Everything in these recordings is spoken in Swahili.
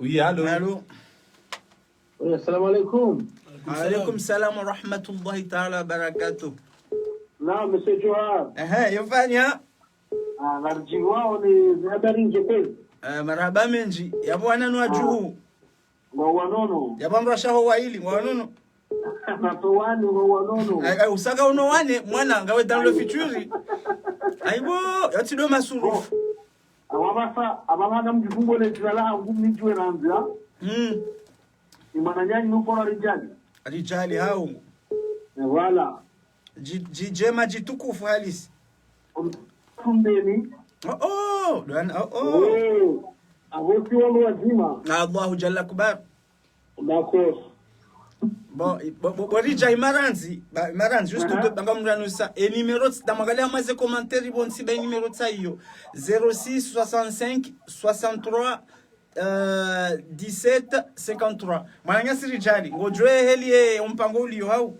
Oui, allô. Allô. Oui, assalamu alaikum. Alaikum salam wa rahmatullahi ta'ala barakatuh. Naam, Monsieur Johar. Yofanya. Narjiwa ni habari njepesi. Marhaba menji. Yabo wananu juhu. Wa wanono. Yabo mrashaho waili wanono. Natowani wa wanono. Usaka uno wane mwana ngawe download feature. Aibo, yatido masuru. Abamana mjifumbo le tilala ngumi jwe nanzia. Imana nyani nuko rijali. Rijali hao. Wala. Jijema jitukufu halisi. Kumbeni. Abosi wangu wazima. Allahu jalla kubar. D'accord. Bon, rija imaranzi juste de banga mranusa et numéro d'amagalia maze commentaire bon si ben numéro ça yo 06 65 63 17 53 mwananya sirijali ngojwe heli umpango ulio hau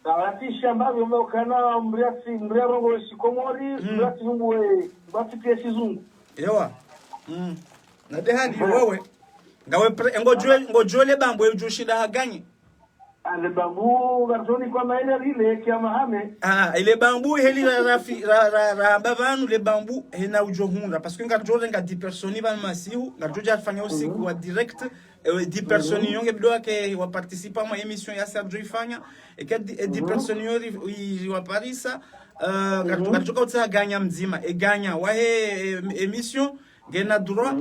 Tawati shamba vyomba kana mriarongo shikomori mriati zungu basi pia sizungu ewa na de hadi wewe ngawe ngojwe le bambo ejushida haganye ale bambu gartoni kwa maile rile kia mahame ile bambu heli ra bavanu le bambu hena ujohunda parce que ngarjole nga 10 personnes van masihu ngarjoja afanya usiku wa direct 10 personnes yonge bidoa ke wa participa ma émission ya Sergio ifanya et que 10 personnes yori wa Parisa ngarjoka utsa ganya mzima e ganya wa he émission ngena droit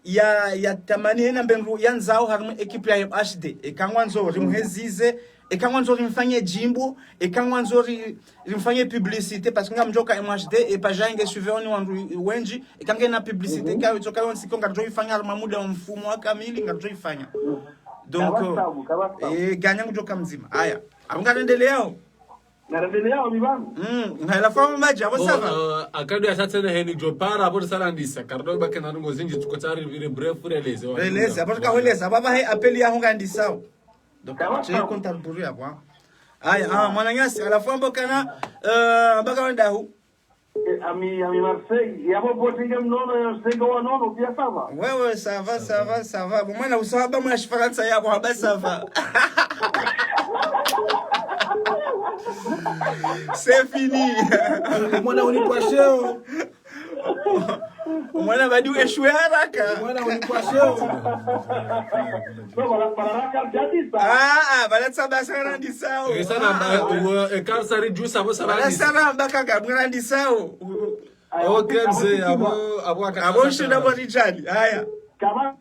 ya tamani hena mbenru yanzao harmu equipe ya HD ekangwanzo rimhezize ekangwanzo rimfanye jimbo ekangwanzo rimfanye publicité parce que ngamjoka MHD et pas jange suivre ni wandu wenji ekange na publicité ka utoka yon sikonga njo ifanya harma muda mfumo wa kamili ngarjo ifanya donc ganya njoka mzima haya abungaendelea naendelea mibano ngala fama maji abo sava akadu ya satsene heni jo para hapo sala ndisa kardo bake na ngo zinji tukotari vile bref releze releze hapo kaholeza baba he apeli ya honga ndisao donc je kontar buru ya kwa haya mwananyasi alafu ambo kana mpaka wenda hu ami Marseille yapo potinge mnono ya sengo wanono pia sava wewe sava mwana usahaba mwana Faransa yako haba sava c'est fini mwana unipasheo mwana badi ueshwe haraka mwana unipasheo bala tsaba sana ndisao sana ekansari juice abo sana bala sana mbaka kabura ndisao okay mzee abo shida bo rijali haya kama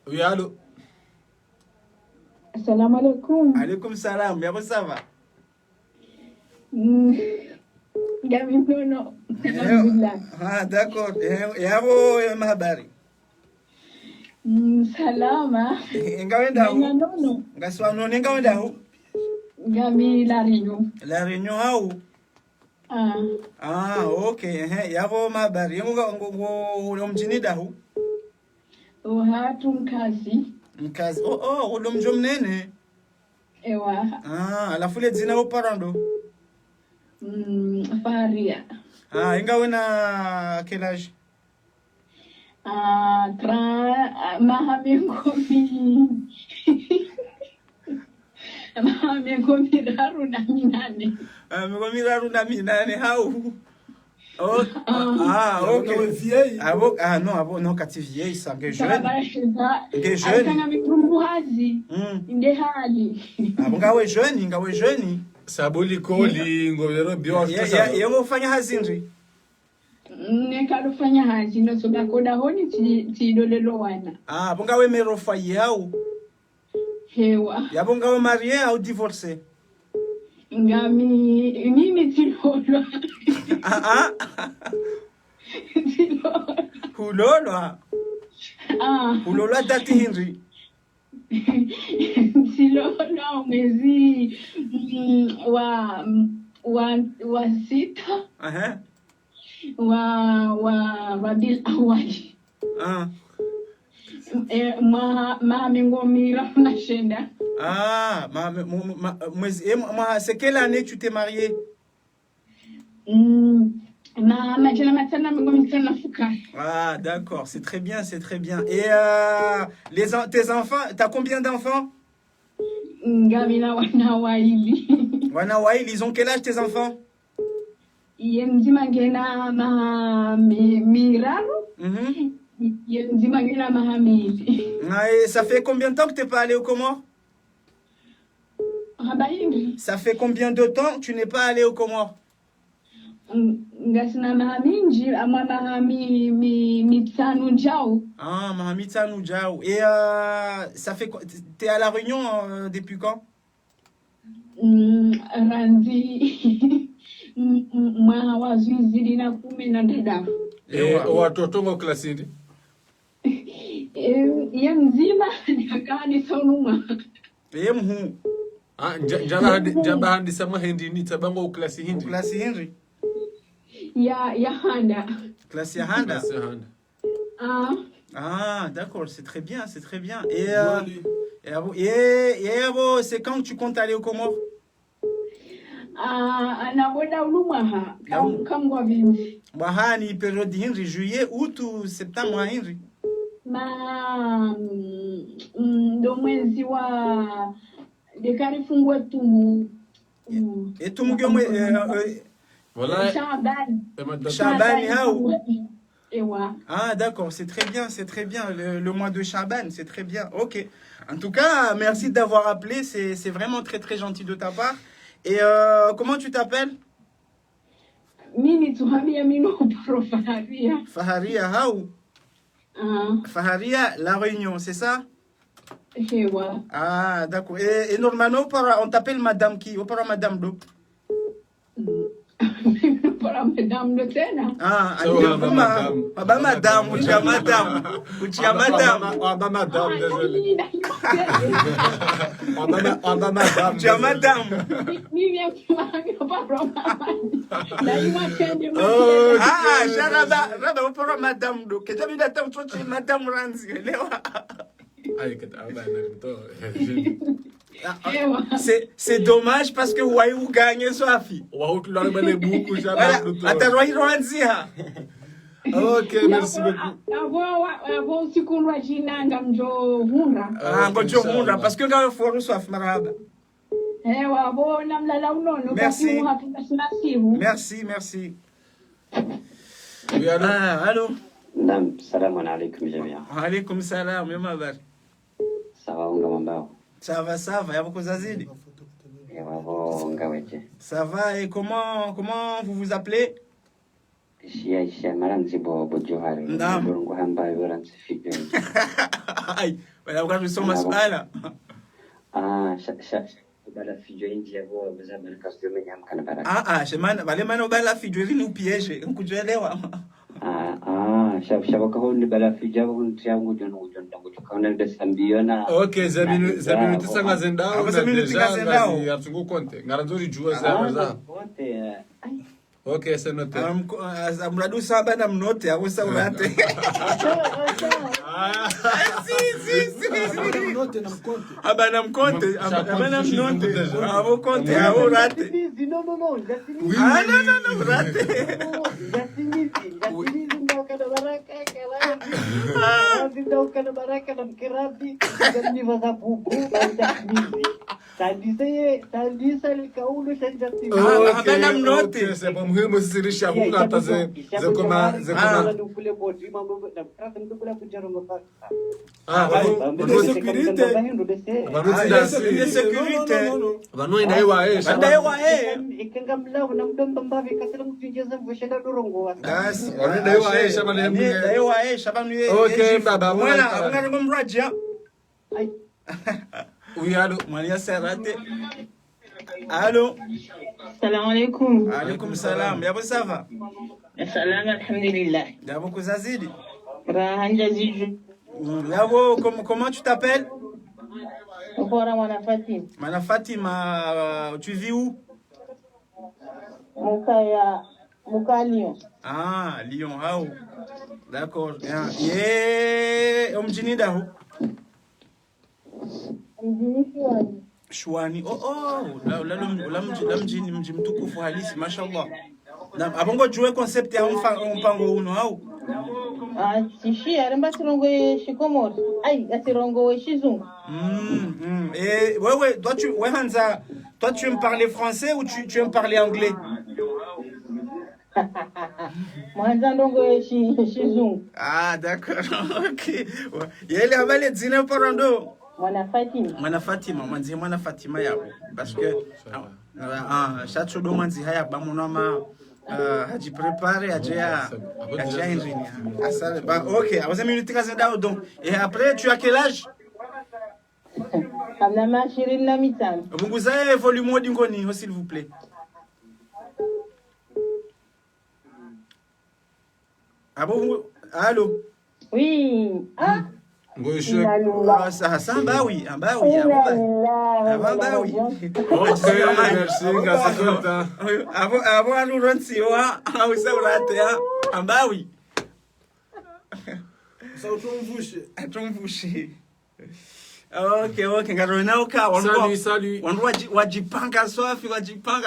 oui allô. Assalamu alaikum. Alaikum salam. Yabo sava? Gabi nono. Alhamdulillah. D'accord. Yabo mahabari. Salama. Ngawenda hu? Nono. Ngaswa nono ngawenda hu? Gabi La Réunion. La Réunion hau? Okay. Yabo mahabari. Ngo mjini dahu? Hatu mkazi. Mkazi. Ulo mjo mnene. Ewa. Alafu le dzina uparando. Faria. Ingawe na kelage. Mahamengomi raru na minane. Miraru na minane hau. Ok. Vieille. Non, kati vieille ça, que jeune. Que jeune. Kana mitumbuhazi. Indehali. Ngawe jeune. Sabuli koli ngobero bio sasa. Yego fanya hazinri. Nekalufanya hazi no soba koda honi tidolelo wana. Ngawe merofa yao. Hewa. Yabo ngawe marié ou divorcé? Mimi tilolwa. Hulolwa. Hulolwa dati Henry. Tilolwa mwezi wa sita. Wa bil awali. Mahamengomi na shenda. C'est quelle année tu t'es marié? Na majina matana mngomtana fuka. Ah, d'accord, c'est très bien, c'est très bien. Et tes enfants, t'as combien d'enfants? Ngamina wana waili. Wana waili, ils ont quel âge tes enfants? Yemzima ngena miraro. Yemzima ngena mahamili. Et ça fait combien de temps que t'es pas allé au Comores? Rabaindi. Ça fait combien de temps que tu n'es pas allé au Comores? Ngasina mahaminji ama mahami mitsanu jao. Ah, mahamitsanu jao. Et ça fait quoi? T'es à La Réunion depuis quand? Ranzi mwa wazuizidi na 10 watoto ngo klasini ye mzima yakani sonuma Mhu. ah jaba handi sama hindi ni tabango klasi hindi Klasi Henry. ya handa Klasi ya Handa. Klasi handa. Ah, d'accord, c'est très bien, c'est très bien. Et c'est quand que tu comptes aller au Comores? anaboda ulumaha kamwa vinzi Bahani période Henry, juillet, août ou septembre Henry. Ndo mwezi wa dekarifungwe tumu Et tout le Voilà. Chaban Haou. Ewa. Ah, d'accord, c'est très bien, c'est très bien. Le mois de Chaban, c'est très bien. Ok. En tout cas, merci d'avoir appelé. C'est vraiment très, très gentil de ta part. Et comment tu t'appelles? Mimi tuhamia mino pro Faharia. Faharia Haou. Faharia, La Réunion, c'est ça? Ewa. Ah, d'accord. Et normalement, on t'appelle Madame qui? Ou para Madame Do? Para Madame do tena. Ah, Madame. Madame, utia Madame. Utia Madame. Madame, désolé. Madame. Utia Madame. Mimi akimanga para Madame. Na iwatende Oh, Ah, Raba, ou para Madame Do. Que jamais d'attendre, tu es Madame Ranzi. Ay, que Ewa. C'est dommage parce que Waïou gagne sa fille. Voilà, attends, Waïou Ranzi. Ok, merci beaucoup. Avo sikunwa jinanga mjo hunra. Ah, bonjour, parce que quand il faut recevoir Maraba. Ewa, avo namlala unono. Merci. Merci. Merci, merci. Oui, allô? Ah, allô? Naam, salamu alaikum jamia. Alaikum salam, mema bar. Sawa unga mambao. Ça va, y'a beaucoup zazili. Yawo unga weche. Ça va, et comment vous vous appelez? Shia maranzi bo johari. Naam. Ngo hamba yoranzi figure. Aïe, voilà, quand je suis masala. Ah, bala figure inji yabo bazama kasio menyam kana baraka. Ah, shemana, wale mano bala figure ni upiege, nkujuelewa. Shabaka honi bala figure honi triangu jono tangu tukaona desambiona. Ok, zaminu tisanga zendao na deja ngazi yatungu konte. Ngaranzori jua za. Konte. Ok, c'est noté. Amradu saba na mnote, awesa urate. Abana mkonte, abana mnote. Avo konte, avo rate. Non, Ah, non, rate. Abana mnote. C'est pas muhimu sisi risha hunga hata zekoma. Sécurité. Vanu inaiwa Ok, baba. Oui, allô. Allô. Salam alaikum. Alaikum salam. Yabo ça va? Salam alhamdulillah. Yabo kuzazidi. Rahanja ziju. Yabo, comment tu t'appelles? Ukora mwana Fatima. Mana Fatima, tu vis où? Muka Lyon. Ah, Lyon, ah. D'accord. Yeah, mjini daho. Mjini Shwani. Oh, la mjini mtukufu halisi, mashallah. Na abongo jue concept ya mpango uno au? Tishi aremba tirongo shikomori. Ai, atirongo shizungu. Et ouais, toi tu aimes parler français ou tu aimes parler anglais? Mwanza ndongo shizungu. Ah, d'accord. OK. Yele abale dzina parando. Mwana Fatima, mwana Fatima yabo parce que chaque do manzi haya bamuno ma haji prepare aja engineer. Asale ba OK, avons minute kaza dao donc et après tu as quel âge? Amna mashirini na mitano. Bunguza volume modi ngoni s'il vous plaît. Allô? Oui. Ah. Ça oui. Merci, avant nous rendre oui. Okay, ngarona uka salut. Wajipanga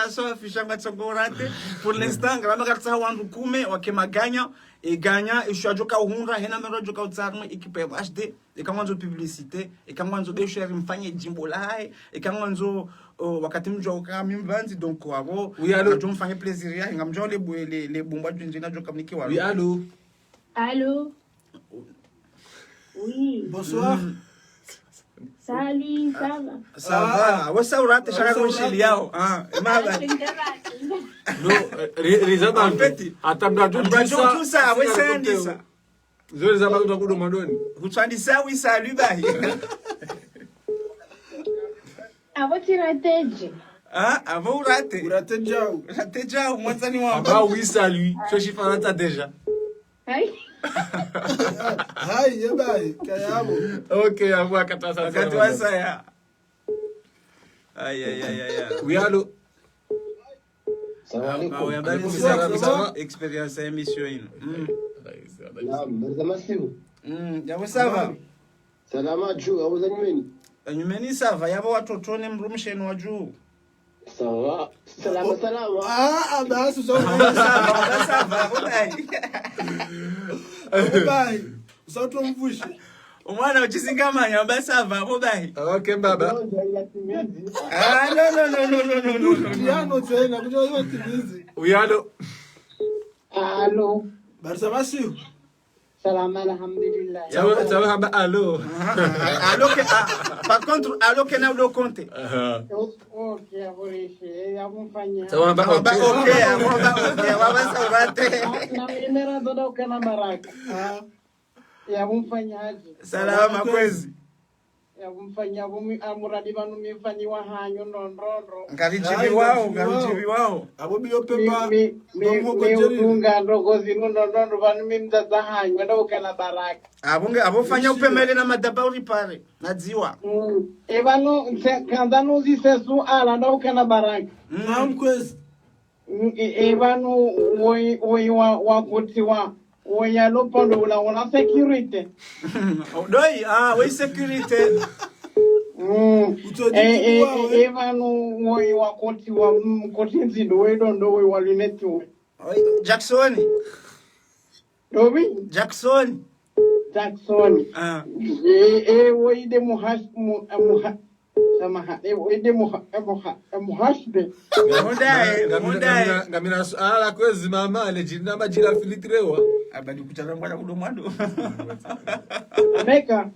sofi shamba tsogorate pour l'instant ngarama katsa wandu kume wakemaganya eganya ishajoka uhunra hena merojoka utsarmu ikipe HD ikamwanzo publicité ikamwanzo de share mfanye jimbo lae ikamwanzo wakati mjwa ukami mvanzi donc wabo ndio mfanye plaisir ya ngamjwa le bumba jinjina joka mniki wa. Oui, allô. Allô. Oui. Bonsoir. Salut, ça va? Ça va. Wasa urate shaka kushili yao. Maba. No, rizaba mpeti. Atabda tout ça, ouais c'est ndisa. Zole zaba utakudo mandoni. Kutsandisa oui salut bahi. Avo tirateje. Avo urate. Urate jao. Urate jao mwanza ni wamba. Ah oui, salut. Je suis fanata déjà. Aïe. Hai, yabai, kayabo. OK, avua katasa. Katwa saya. Aïe. Oui, allô. Expérience ya émission hino. Yabo sawa. Salama juu au za nyumbani? Nyumbani sawa, yabo watoto ni mrumsheni wa juu. Sawa. Salama. Basi sawa, Bye. Usauto mvushi. Umwana uchisingamanya basava bobai. OK baba. No. Diano tena kujo hiyo timizi. Oui, allô. Allô. Barsa basi. Salam alhamdulillah. Ça va hamba allô. Allô que par contre allô que na do compte. OK, aborishi. Yamufanya. Ça va hamba OK. Baba saurate. Na mimera dodo kana baraka. Yamumfanyaje? Salama kwezi. Yamumfanya amuradi banu mifanyiwa hanyo ndondoro. Ngarijibi wao. Abo biyo pemba. Unga ndogo zinu ndondoro banu mimzaza hanyo ndo kana baraka. Abofanya upemele na madabau pale. Nadziwa. Ebano kandano zisesu ala ndo kana baraka. Kwezi. Ebano woi wakutiwa. Oya lo pondo una security. Doi, we security. Evanu moi wakoti wa mkotinzi ndo we walineti we. Jackson. Dobi? Jackson. Woi de samaha ide muhashbe ngamina ala kwezi mama lejina majira filitrewa abadi kutarangwa kudo mwando meka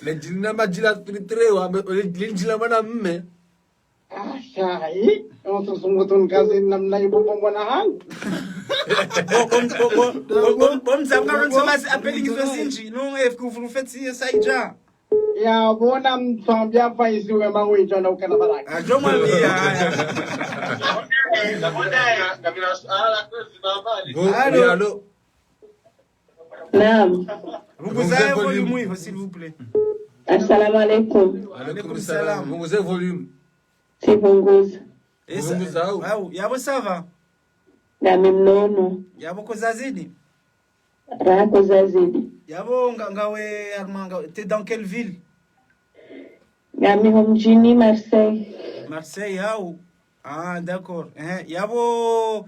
lejina majira filitrewa lejina mana mme shai oto sungutun kazi namna ibo na hang bom zamgaron samasi apelingizo sinji no efku fulufetsi saija ya bona mtambia faisi we mawija na ukana baraka ajomwambia Allô. Naam. Vous volume s'il vous plaît. Assalamu alaikum. Alaikum salam. Vous volume. C'est bongoza. Wow, yabo sava. Na mimnono. Yabo kozazidi. Rako zazidi. Yabo ngawe Armanga, t'es dans quelle ville? Gami mjini Marseille. Marseille, yao. D'accord. Yabo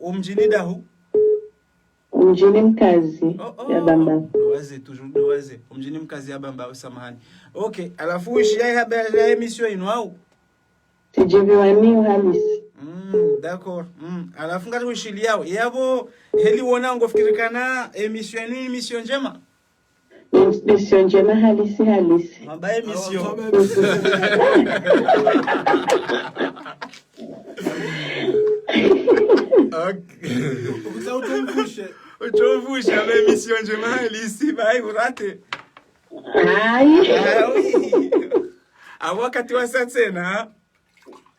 umjini dahu Mjini Mkazi ya Bamba. Doaze toujours doaze. Umjini Mkazi ya Bamba samahani. Okay, alafu ishia habari ya emission ino au? Tijiviwani halisi. D'accord. Alafu ngati ushili yao. Yabo heli wona ngofikirikana emission ni emission njema. Emission njema halisi. Mamba emission. Okay. Uchovusha ba emission njema halisi bai urate. Ai. Wakati wa saa tena.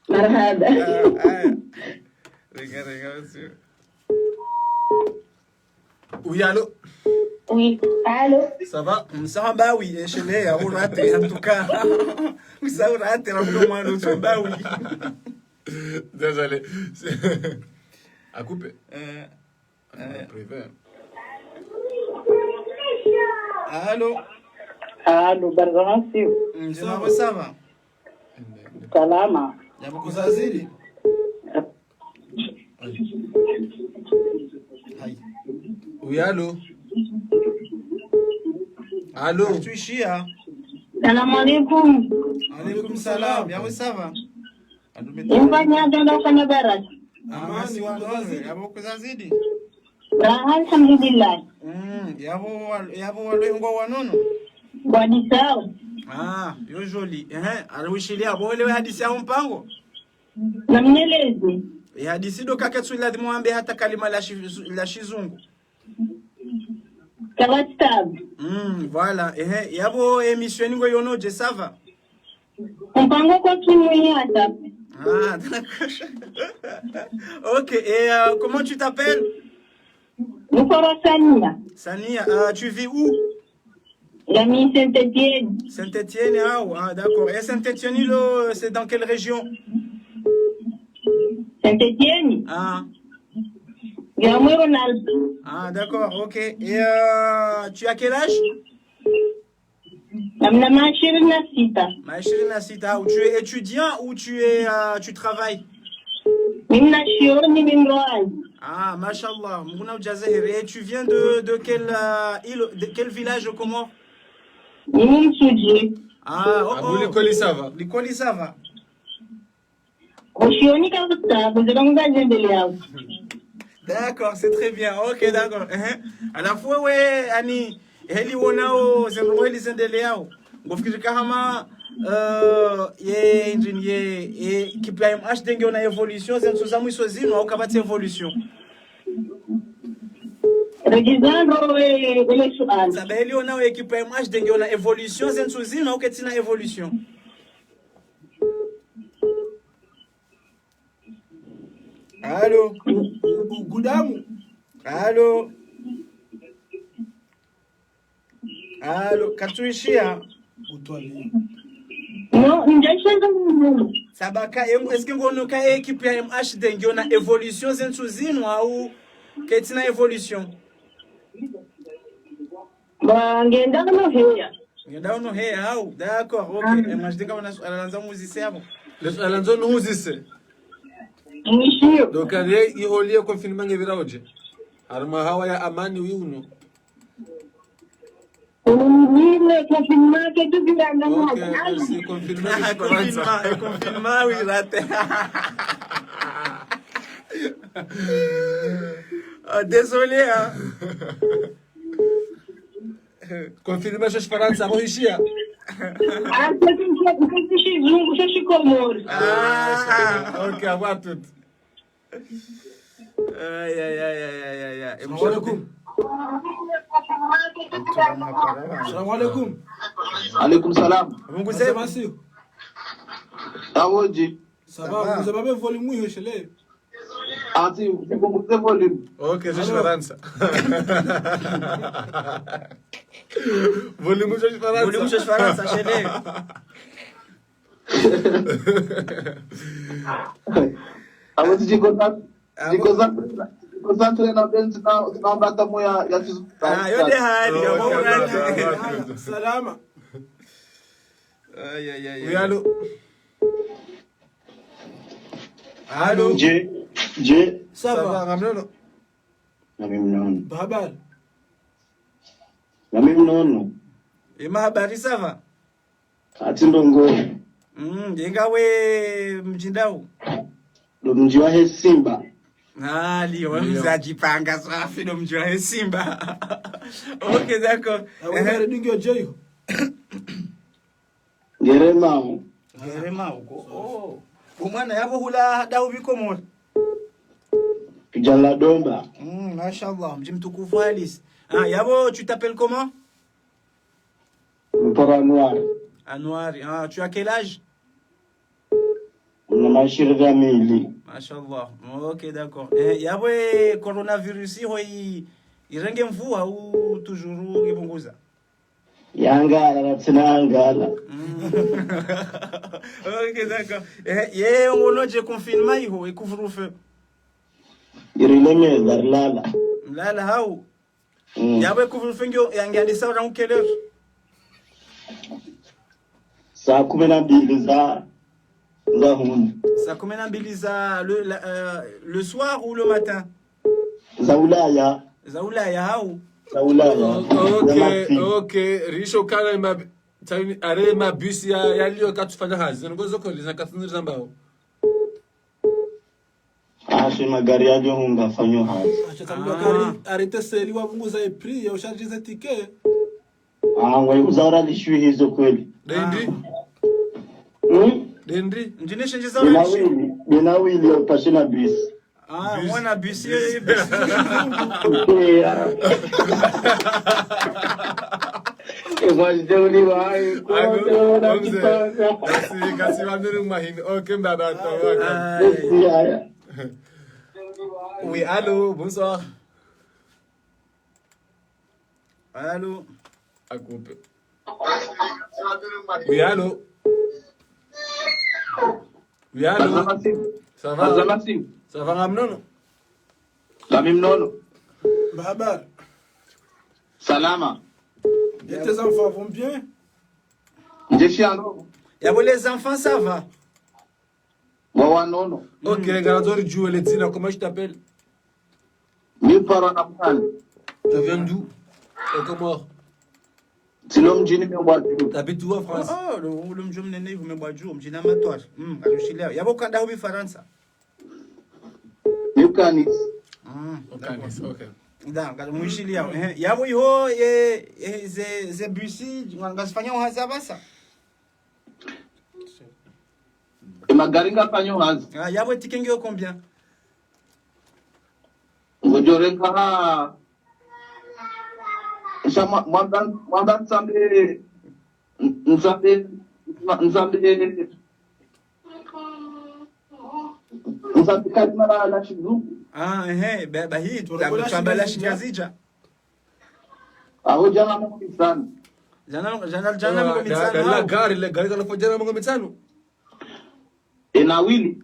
Marhaba. Regarde aussi. Oui, allô? Oui, allô? Ça va? Ça va, bah oui, je l'ai, on rate, en tout cas. Ça on rate, on va nous bah oui. Désolé. À couper. Allô? Allô, Barzansi. Ça va? Salama. Yakuzazidi? Oui, allô? Allô? Tu es chia? Salam alaikum. Alaikum salam. Yawe ça va? Infanya tanda ufanya baraka. Amani wandoze. Yabo kuzazidi? Alhamdulillah. Yabo walengwa wanono? Bwani sawa. Yo joli. Aliwishilia abo ile hadithi ya mpango? Na mnyelezi. Hadithi do kaka tu lazima muambe hata kalima la shizungu. Kawatabu. Voilà. Yabo émission ngo yonoje ça va? Mpango kwa kimwe hata. D'accord. Ok, et comment tu t'appelles? Mukoro Sania. Sania, tu vis où? La mi Saint-Étienne. Saint-Étienne, d'accord. Et Saint-Étienne, c'est dans quelle région? Saint-Étienne? Gamou Ronald. D'accord, ok. Et tu as quel âge? Mashirina Sita. Mashirina Sita. Tu es étudiant ou tu travailles? Mimna Shioni Mimroaz. Mashallah. Mouna Djazahir. Et tu viens de quelle île, de quel village au Comores? Mimsuji. L'école, ça va. L'école, ça va. Oshioni Kavuta, vous êtes en gagne de l'Éao. D'accord, c'est très bien. Ok, d'accord. À la fois, ouais, Annie, Heli Wonao, Zembro Heli Zendeleao. Ngofikiri kama ye kipa MH denge ona evolution zenzo za mwiso zino au kabati evolution. Regizando ele sual. Sabe Heli Wonao ye kipa MH denge ona evolution zenzo zino au ketina evolution. Allô? Gudamu. Allô? Allô? Katuishia? Non, njashanga mungu. Sabaka, est-ce que ngono ka équipe ya MH denge ona evolution zenzo zino au ketina evolution? Ngenda no heya. Ngenda no heya au? D'accord, ok. MH denge ona alanza musicien abo. Alanza no musicien. Mishio. Donc allez y olier confinement ngebira oje. Arma hawa ya amani wiuno. Unile confinement que tu viens de moi. C'est confinement oui raté. Désolé hein. Confinement chez Faransa roishia. Ok, à voir tout. Aïe. Salam alaikum. Salam alaikum. Alaikum salam. Mungu sema Masiu. Awoji. Ça va, vous avez volume oui chez les. Si vous avez volume. Ok, je suis Faransa. Volume chez Faransa. Volume chez Faransa, chez les. Awoji jikoza na bata moya ya chizu. Yode hali ya Salama. Salama. Aïe. Oui, allô? Allô? Je, Ça va. Ramnono. na mimi mnono. Habari. Na mimi mnono. Habari sava? Ati ndongo. Ingawe mjindau. Ndo mji wa Simba. Liyo, mzajipanga safi ndo mji wa Simba. Ok, d'accord. Awali dingo jeyo. Gerema. Gerema huko. Umwana yabo hula dau biko mo. Kijana Domba. Mashallah, mji mtukufu Alice. Yabo, tu t'appelles comment? Mpora Noir. Anwar. Tu as quel âge? Na mashiri ya mili. Mashallah. Ok, d'accord. Yabo coronavirus irenge mvua au toujours ibunguza? Yangala na tena angala. Ok, d'accord. Ye ngonoje confinement iho ikuvurufe. Irileme darlala. Lala hau. Yabo ikuvurufe ngyo yangali sawa na ukeler. Saa 12 za humu. Saa 12 za le soir ou le matin? Za Ulaya. Za Ulaya hau. Za Ulaya. Okay. Risho kana are mabus yaliyo katufanya hazi. Ngozo koliza katuniriza mbao. Ashe magari yaliyo hunga fanyo hazi. Acha tabakari arete seli wabunguza prix ya ushajiza ticket. Ngwe uzara lishu hizo kweli. Dendi. Dendi. Njine shenje za wali. Bina wili utashina bisi. Mwana bisi. Imajdeuni wae kwa na kipanga. Kasi wanuru mahini. Okay, mbaba tawa. Oui, allô, bonsoir. Allô. À couper. Oui, allô. Oui, allô. Ça va? Ça va, Ramnono? La mimi mnono. Habari. Salama. Et tes enfants vont bien? Njeshiando. Yabo les enfants ça va? Wanono. Ok, Garazori Djoueletina, comment je t'appelle? Mi para na mkani. Tu viens d'où? Comment? Silo mjini mbwaju. T'habites où en France? Le mjom nene vous me mbwaju, mjina matwar. Alushilea. Yabo kanda hubi Faransa. Mkani. Ok. Da, ngalo mwishilia. Yabo iho ze busi ngasifanya uhaza basa. Magari ngafanyo hazi. Yabo tikenge combien? Ngojorenga ha. Shama mwandan sambe kalima la shizu. Ba hii tutambala shingazija. Aho jana mungu mitano. Jana mungu mitano. La gari kana jana mungu mitano. Enawili.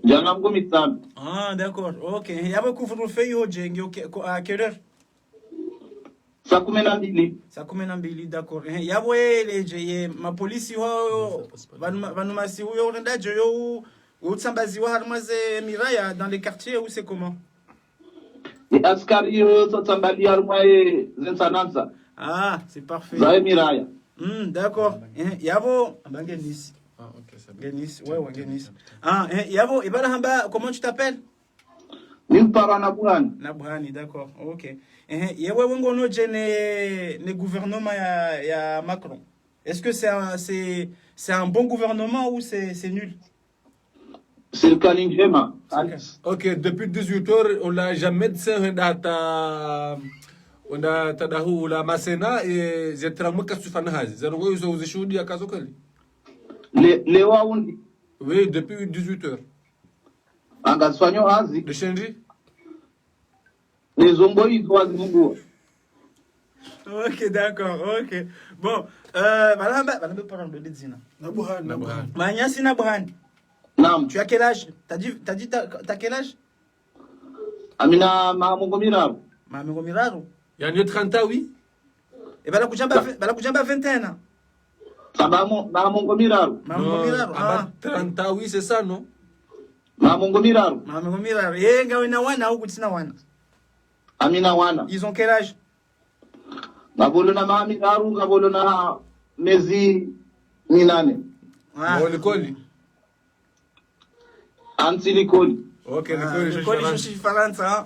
Jana mungu mitano. D'accord. OK. Yabo kufuru feyo jenge à quelle heure? Saa 12. Saa 12, d'accord. Yabo eleje ma polisi ho vanumasi huyo ndaje yo utsambazi wa harmaze miraya dans les quartiers ou c'est comment? Ni askari yo tsambali harmaye zensananza. C'est parfait. Zae miraya. D'accord. Yabo bangenisi. Ok, ça va. Genis, ouais, Genis. Yabo ibara hamba, comment tu t'appelles? Nimpara Nabuhani. Nabuhani, d'accord. OK. Yewe wengo no ne gouvernement ya Macron. Est-ce que c'est un bon gouvernement ou c'est nul? C'est le Kalingema. Ok, depuis 18 heures, on l'a jamais dit ça, on a tadahu la masena et j'ai tramé que tu fais nazi. Zero yo uzishuhudi ya kazo kweli? Le waundi. Oui, depuis 18 heures. Angasfanyo hazi. De Chenji? Les zomboi doivent. OK, d'accord. OK. Bon, balamba parle de Ledzina. Nabuhani. Manyasi Nabuhani. Naam. Tu as quel âge? T'as dit t'as quel âge? Amina Mamungo Miraro. Mamungo Miraro. Yani 30 ans, oui. Et bala kujamba 21 ans. Sabamo Mamungo Miraro. Mamungo Miraro. 30 ans, oui, c'est ça, non? Mamungu miraru. Mamungu miraru. Yeye ngawe na wana au kutina wana? Amina wana. Ils ont quel âge? Ngabolo na mami miraru, ngabolo na mezi 8. Likoli. Anti Likoli. Okay, Likoli shoshi Faransa.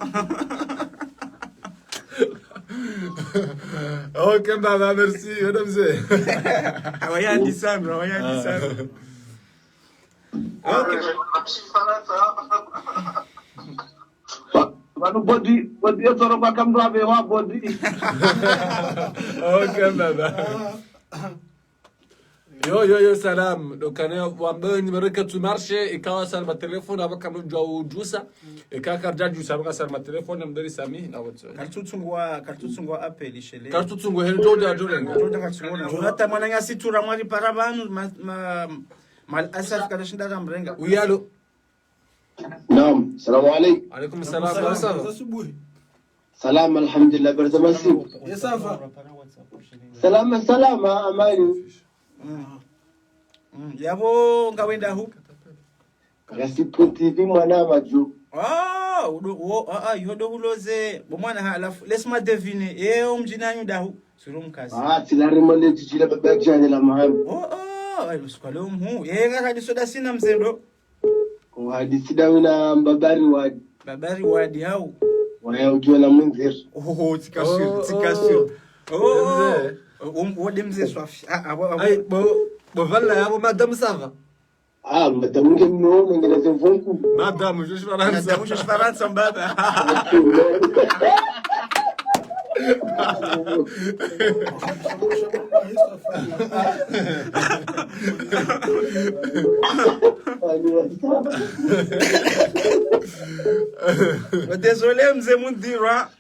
Ok, baba, merci. Madame Awaya December, awaya December. Ok. Manu body yotoro bakamdo abe wa body. Ok, baba. Yo, salam. Donc, on a un numéro que tu marches et quand ça ma téléphone, avant que je joue juice, et quand je joue ça, ma téléphone, je me dis Sami, na what's Kartutsungwa appel ishele. Kartutsungwa hendo da jolenga. Joda katsungwa. Hata mwana ngasi tura mwali parabanu mal asaf kadashinda ramrenga. Uyalo. Naam, salamu alaykum. Alaykum salam. Salam alhamdulillah barzamasi. Yesafa. Salama amali. Yabo ngawenda hu. Rasipo TV mwana maju. Yodo huloze bomwana halafu laisse-moi deviner umjinanyu dahu surumkazi tilari mole tijila babajani la mahamu usikale umhu ngaka soda sina mzendo hadisi dawina babari wadi hau waya ukiwa na munzir tikasur wode mzee swafi ay bo valla yabo madame sava madame ngemno ngeleze vonku madame je suis Faransa baba Désolé mzee Mundira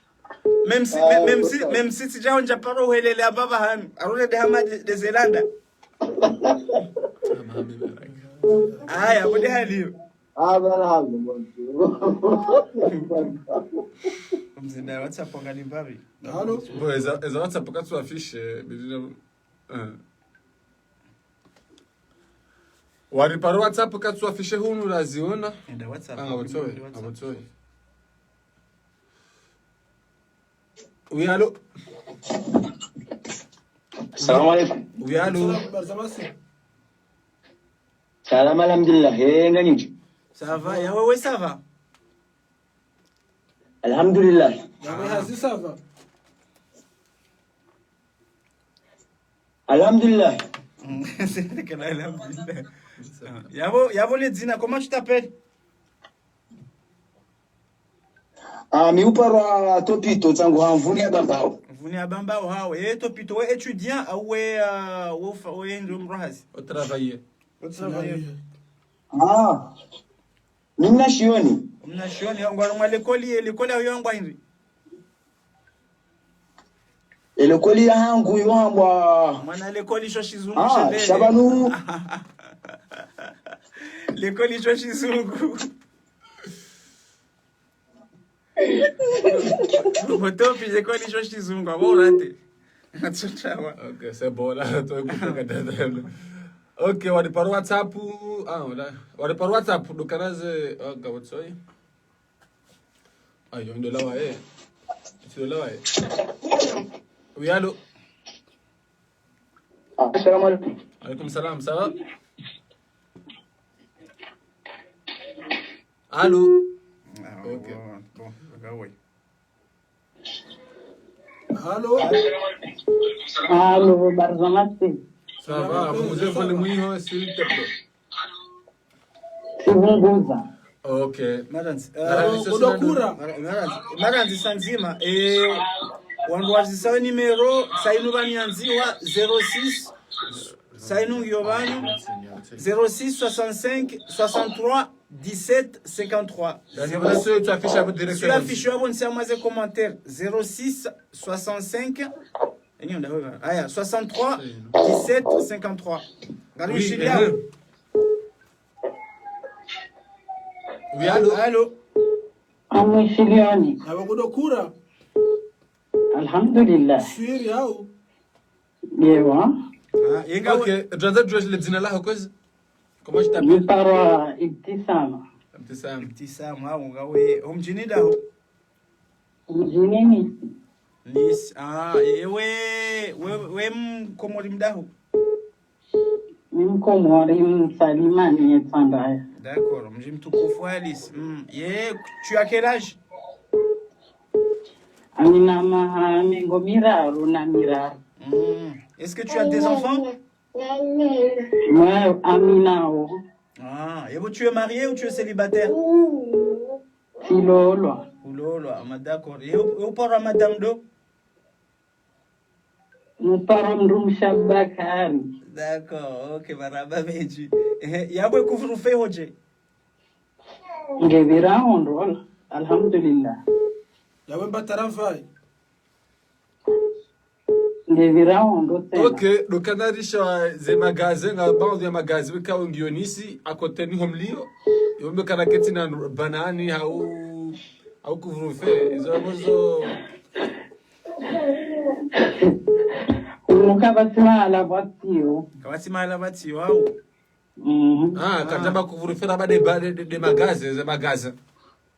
même si tu déjà paro helele baba han arule de hama de Zelanda aya bodi haliyo mzinda WhatsApp ngali mbavi Allô? Bon, eza WhatsApp quand tu affiches wariparo WhatsApp quand tu affiches hunu unaziona nda WhatsApp abotoi. Oui, allô? Salam alaikum. Oui, allô? Salam alhamdulillah. Ngani? Ça va, ya wewe ça va? Alhamdulillah. Yawe hazi ça va. Alhamdulillah. C'est que alhamdulillah. Yabo le dina, comment tu t'appelles? Mi upara topito tangu hamvuni ya bambao. Mvuni ya bambao hao. Topito we étudiant ou we ndo mrahazi? Au travailler. Mimna shioni. Mna shioni yangu lekoli yangu hindi. Lekoli yangu yambwa. Mwana lekoli shoshizungu shebele. Shabanu. Lekoli shoshizungu. Botopi lekoli shoshizungu aborate. Natsuchawa. Ok, c'est bon là, toi ok, wariparo WhatsApp. Wariparo WhatsApp do kanaze gawotsoi. Ayo ndo lawa Tu là Oui, allô? Assalamu alaikum. Alaykoum salam, ça va? Allô? Ok. Bon, oui. Allô? Allô, barzamasi. Ça va, vous avez le mouillon, s'il te plaît. Sivunguza. Ok. Maranzi sanzima wandu wazisawe numero sainu banyanziwa 06 sainu ngiyovanyu 06 65 63 17 53. Tu affiches à votre direction. Tu affiches à votre direction. Commentaire 06 65 63 17 53. Oui, allô? Allô? Amwishilioni. Abakudokura. Alhamdulillah. Swiri yao. Yewa. Ok, tunaweza kujua ile jina lako kwanza? Comment je t'appelle? Niparwa Ibtisama. Mtisam. Mtisam au ngawe mjini daho. Mjini Nisi. Nisi. We mkomori mdaho. Mkomori msalimani yetsandaya. D'accord, mji mtukufu Alice. Tu as quel âge? Amina mahango miraru na miraru. Est-ce que tu as des enfants? Ouais, Amina o. Et vous, tu es marié ou tu es célibataire? Filolo. Filolo, d'accord. Et où part madame do? Mpara mrumshabakari. D'accord, ok, baraba meji. Yabwe kufurufe hoje? Ngevira hondo, alhamdulillah. Yawe mbatarafai. Ngevira hondo tena. Ok, dokanarisha ze magasin nga baadhi ya magasin wika ngionisi akoteni homlio. Yombe kana keti na banani au kuvurufe. Izo mozo Unukabatima ala vatio. Kabatima ala vatio au? Kataba kuvurufe na de magasin, ze magasin.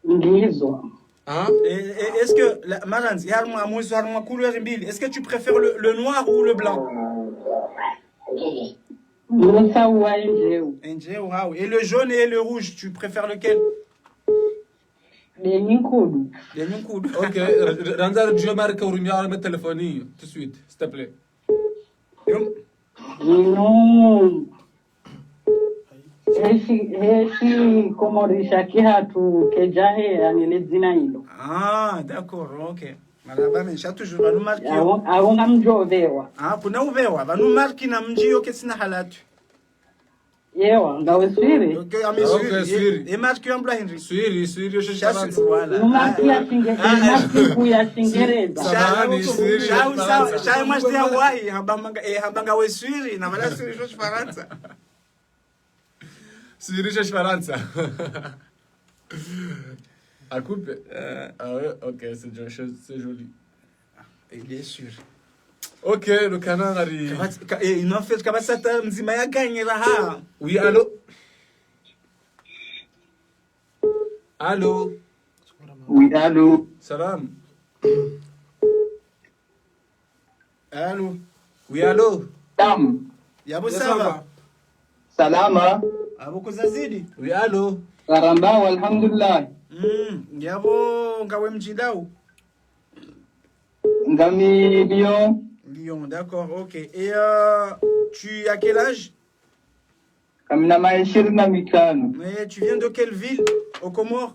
Ngizo. Est-ce que, Marans, est-ce que tu préfères le noir ou le blanc? Et le jaune et le rouge, tu préfères lequel? Les Ninkoudou. Les Ninkoudou. Ok, Randa, je marque au numéro de téléphonie, tout de suite, s'il te plaît. Non. Heshi komorisha kihatu kejahe anile zina hilo. D'accord, ok. Malaba mesha toujours banu marki. Awunga mjovewa. Kuna uvewa banu marki na mjio kesina halatu. Yewa ngawe swiri. Okay, swiri. E marki yambla Henry. Swiri yo shasharanza. Numaki ya shinge, numaki kuya shingereza. Samani swiri. Shai mwashti ya wahi habanga we swiri na mala swiri jo Faransa. Swiri jo Faransa. À couper. Ah ouais, ok, c'est joli. Bien sûr. Ok, le canard arrive. Il en fait kabasata mzima ya gagné raha. Oui, allô? Allô? Oui, allô? Salam. Allô? Oui, allô? Tam. Yabo sava. Salama. Aboko zazidi. Oui, allô? Karamba, alhamdulillah. Yabo ngawe mjidau. Ngami Lyon. Lyon, d'accord, ok. Et tu as quel âge? Kamina maishiri na mitano. Mais tu viens de quelle ville? Au Comores?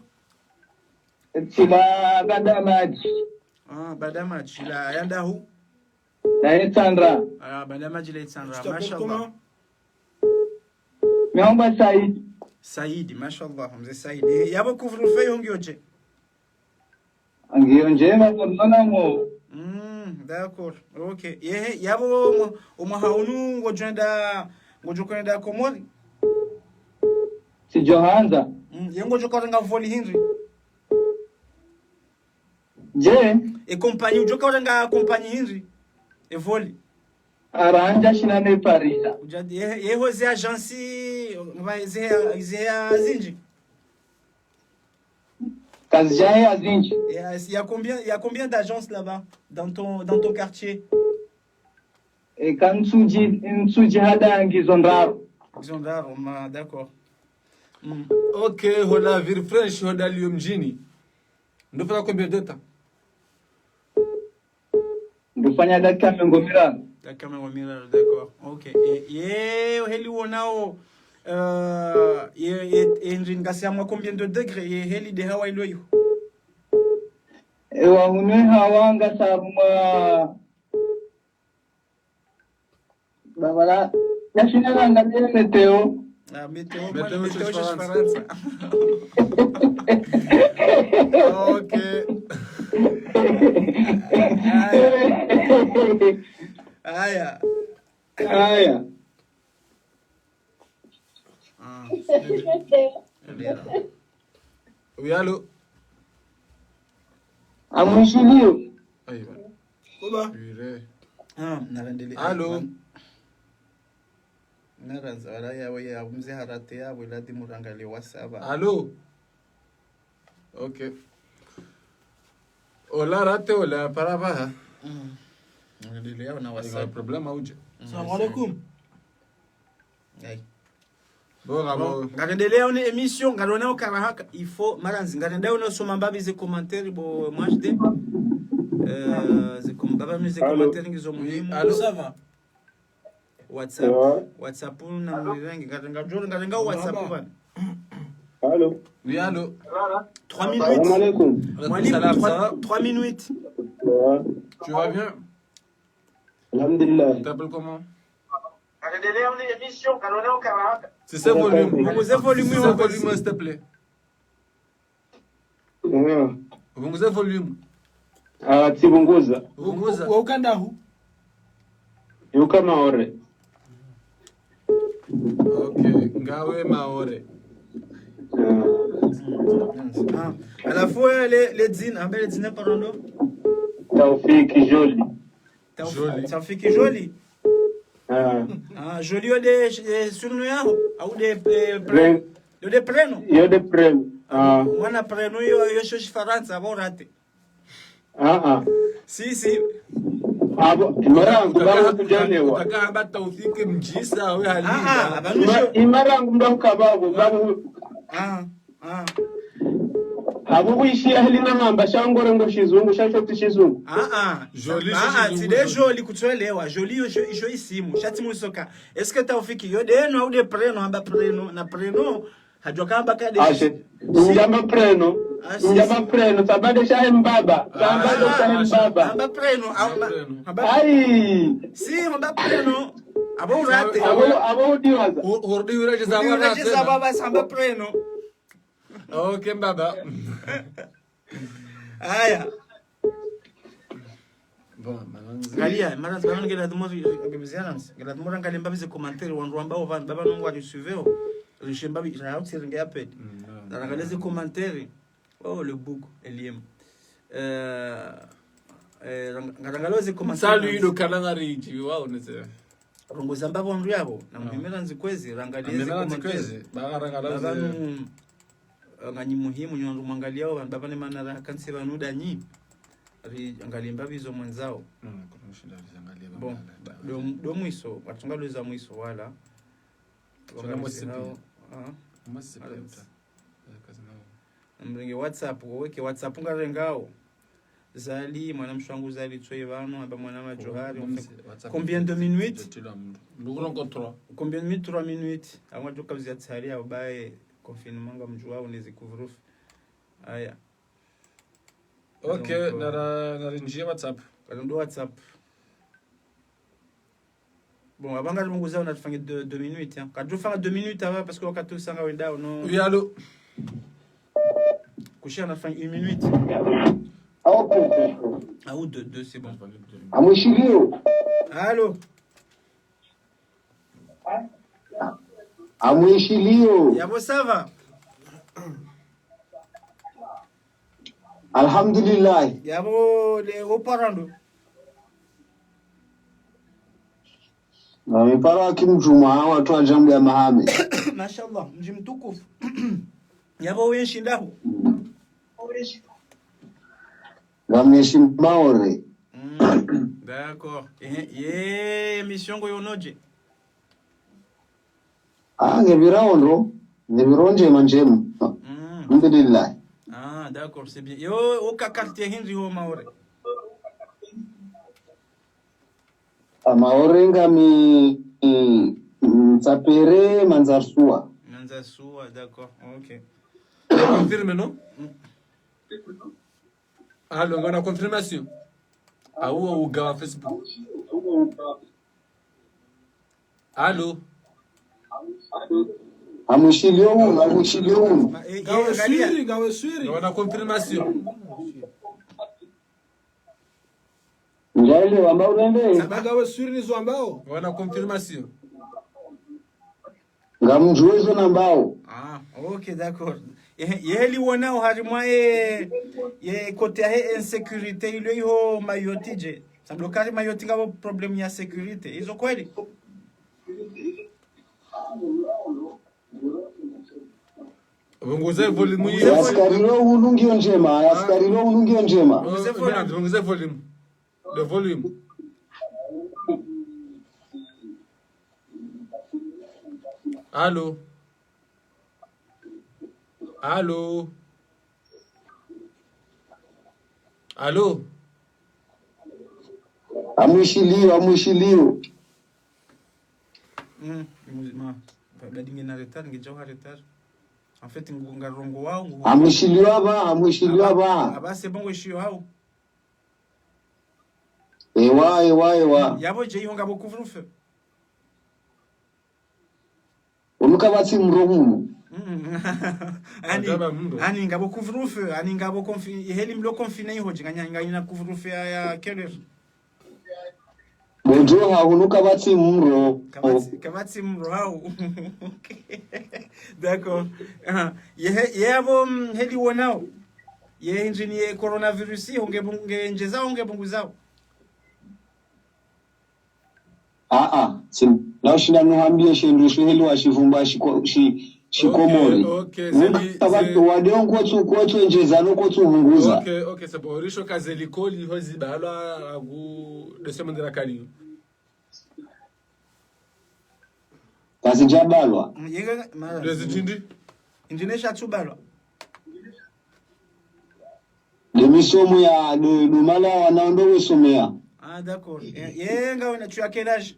Tila Badamaj. Badamaj. La Yandahu? La Etsandra. Badamaj la Etsandra. Mashallah. Meomba Said. Said, mashallah. Mzee Said. Yabo kuvrufe yongyoje? Angionje mwana mo. D'accord, ok. Yabo umahaunu ngojokwenda Komori? Si Johanza. Ngojokwenda voli Henry. Je? E compagnie ujokwenda compagnie Henry. E voli. Aranja shinane Parisa. Ujadi hoze agence vai zea zinji. Kazijahe azinji. Il y a combien d'agences là-bas dans ton quartier? Et quand Nsuji hada ngizondraro. Ngizondraro, d'accord. Ok, hola ville French, hola Lyon mjini. Ndio fanya combien de temps? Ndufanya dakika mengomira. Dakika mengomira, d'accord. Ok. Et heli wonao Henry ngasiamwa combien de degrés? Et heli de Hawaii loyo. Ewa hunwe hawanga sabuma babala nashina angalia meteo. Meteo je Faransa. Ok. Aya. Oui, allô? Amwishilio. Aiwa. Oba. Allô? Naranza wala yawe ya mzee harate yawe ladi murangale wasaba. Allô? Ok. Ola rate ola parava. Ndio na Ina WhatsApp. problema uje. Assalamu alaikum. Ai. Bon, Ngarendelea une émission ngarona ukarahaka il faut maranzi ngarendelea une soma mbabi ze commentaire bo mwajde ze baba mize commentaire ngizo muhimu. Allô, Ça va? WhatsApp na mwirengi ngarenga WhatsApp bana. Allô. oui, allô. 3 minutes. alaikum. Mwalimu Salam, ça va? 3 minutes. Tu vas bien? Alhamdulillah. Tu t'appelles comment? Ngarendelea une émission ngarona ukarahaka. C'est ce volume. Vunguzia volume C'est ce volume, s'il te plaît. Vunguzia volume. Tibunguza. Vunguza. Wa ukanda hu? Yuka maore. Ok. Ngawe maore. À la fois les dînes, en les dînes par là. Taufiki Joli. Joli. Ça fait que joli. Joli au des surnoms ou des prénoms. Yo de prem. Moi na prénom yo shoshi faransa bon raté. Si. Abo imarangu babu kujanewa. Utaka haba Taufiki mjisa we halida. Abanusho. Imarangu mbabu kababu babu. Abo kuishia helina ngamba shangore ngo shizungu shashoti shizungu. Joli. C'est des joli kutoelewa. Joli yo isimu. Shati musoka. Est-ce que Taufiki yo de no ou de prénom amba prénom na prénom hajoka amba ka de. Njama preno sabade shahe mbaba. Sabade shahe mbaba. Amba prénom Ai. Si amba prénom. Abo urate. Abo diwaza. Urdi uraje zawa Uraje na zababa samba prénom. Ok, baba. Aya. Bon, Galia, mara sabana ngela tumo ngebiziana. Ngela tumo ngale mbabize commentaire wandu ambao baba nongo alisuiveo. Rishembabi raouti ringa pet. Ngala ze commentaire. Oh le bug eliem. Ngala ze commentaire. Salut le kalangari tu vois on est Rongo zambabo wandu yabo na mpimera nzikwezi rangalia ze commentaire. Baba ngani muhimu nyandu mwangaliao baba ne manara kanse banuda nyi. Angalia mbabizo mwenzao. Bon, do mwiso, watungaluza mwiso wala. Mringe WhatsApp, weke WhatsApp ngarengao. Zali, mwana mshangu zali tsoye vano, aba mwana majohari. Combien de minutes? Combien de minutes? 3 minutes. Awa joka vizia tsari ya ubaye confinement nga mjua unezi kuvurufu. Aya. Ok, narinjia WhatsApp. Kalondo WhatsApp. Bon, avant que je on a fait 2 minutes. Quand je fais 2 minutes avant, parce que quand tu sens que ou non. Oui, allô? Coucher, on a fait 1 minute. Ou 2, c'est bon. Amushilio. Allô? Amushilio. Yabo, ça va? Alhamdulillah. Yabo, les haut-parents. Wamepara kimjuma watu wa jambo ya Mahame. Mashallah, mji mtukufu. Yabo wenshi ndaho. Gameshi maore. D'accord. Mission go yonoje. Ngebironje manjemu. Alhamdulillah. D'accord, c'est bien. Yo, oka quartier hindi ho maore. Maorenga Tsapere Manzarsua. Manzarsua, d'accord. Ok. Confirme, non? Alors, on a confirmation. Où gars Facebook? Allô? Amushilio. Gawe swiri. On a confirmation. Njale ambao unaende? Gawe swiri ni zo ambao. On a confirmation. Ngamjuezo na mbao. Ok, d'accord. Yeli wona harimwa ye côté ya insécurité ile yo mayotije. Sablo kali mayoti ngabo problem ya sécurité. Hizo kweli? Punguza volume hiyo. Askari lo unungio njema, askari lo unungio njema. Punguza volume. The volume. Allô? Allô? Allô? Amwishilio. Badingi na retard ngijawa retard. En fait ngarongo wao. Amwishilio aba. Abase bongo shio hao. Ewa. Yabo je yonga bokuvrufe. Unuka batsi mromu. Ani ngabo kuvrufe, ani ngabo heli mlo confine ho jinganya ina kuvrufe ya keller. Bonjo ha unuka batsi mro. Kabatsi mro hao. D'accord. Yabo heli wonao. Ye engineer coronavirus honge njeza honge bunguzao. Na shina nuhambia shendu heli wa shivumba shikomori. Okay. Abantu wadongo kwotu njezano kwotu hunguza. Okay, sabo risho kazelikoli hozi balwa agu desemendera kali. Kazi jabalwa. Yega Rezitindi? Indonesia tubalwa. De misomo ya dumala wanaondowe somea. D'accord. Yenga una tu quel âge?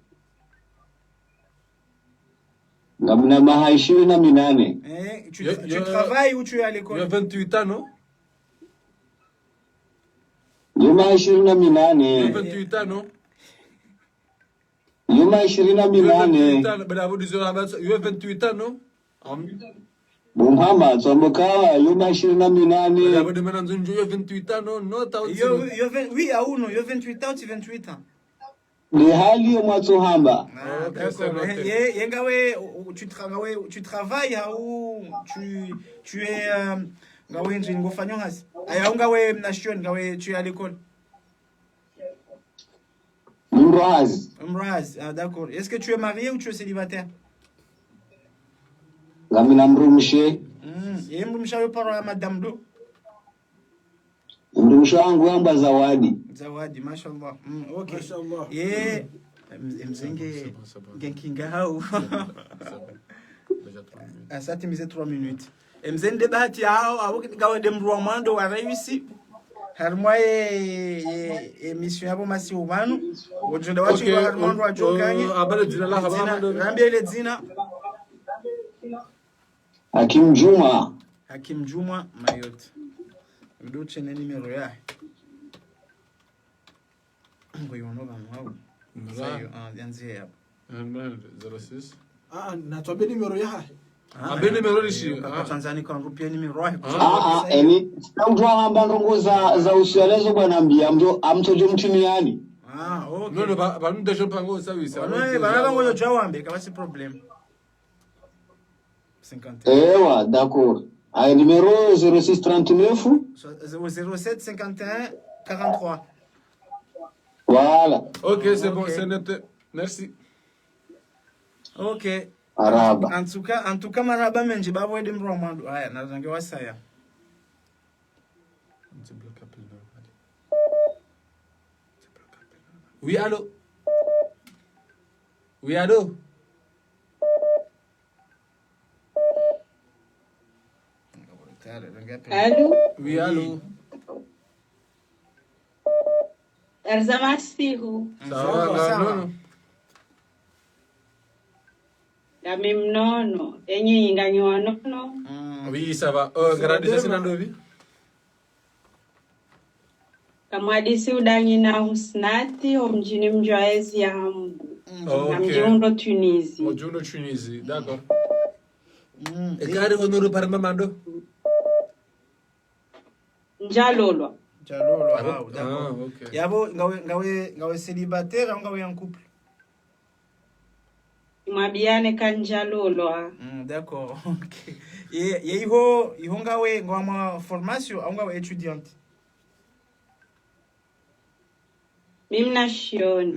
Ngamna maha 28. Tu travailles ou tu es à l'école? Il y a 28 ans, non? Yuma 28. 28 ans, non? Yuma 28. Bravo, il y a 28 ans, non? Muhammad Sombokawa yuma 28. Bravo, de maintenant, il y a 28 ans, non? Non, t'as aussi. Oui, à où non? Il y a 28 ans, tu 28 ans. Ni hali ya mwatuhamba. D'accord. Yengawe, tu travailles ou tu es ngawe njingo fanyo hasi. Aya ngawe nation ngawe tu es à l'école. Mraz. D'accord. Est-ce que tu es marié ou tu es célibataire? Ngamina mrumshe. Mrumsha yo paro ya madame do. Mrumsha wangu yamba Zawadi, mashallah. Okay. Mashallah. Mzenge genkinga hao. Asante mize 3 minutes. Mzende bahati hao awugawe demruwa mwando wa raisi. Harmwaye emission yabo masi ubanu. Wojonda wachi wa harmando wa jokanye. Abale dina la habama. Rambia ile dina. Hakim Juma Mayot. Mdoche na numero ya. Ngoyono bamwao. Sayo anzie hapo. 06. Natuambia numero ya. Abe numero lishi. Kwa Tanzania kwa rupia numero ya. Eni stamjwa hamba ndongo za usielezo bwana mbia amtojo mtimiani. Okay. No, banu dejo pango service. Bana ngoyo jawambe kama si problem. 50. Ewa, d'accord. Ay numéro 0639 07 51 43. Voilà. Ok, c'est bon, c'est noté. Merci. Ok. Araba. En tout cas maraba menji babo ede mromando. Haya, nazange wasaya. Oui, allô? Oui, allô? Allô? Oui, allô? Arzamasihu. Ça va, non? Kami mnono. Enyi inganywa nono. Oui, ça va. Gradisa sinandovi? Kamwadisi udangi na husnati omjini mjoezi ya hambu. Na mjiundo Tunisie. Mjiundo Tunisie, d'accord. E kari honoro parma mando? Njalolo, d'accord. Ok. Yabo ngawe célibataire ou ngawe en couple? Mwabiane kanjalolo. D'accord. OK. Et iho ngawe ngwa formation ou ngawe étudiante? Mimi nation,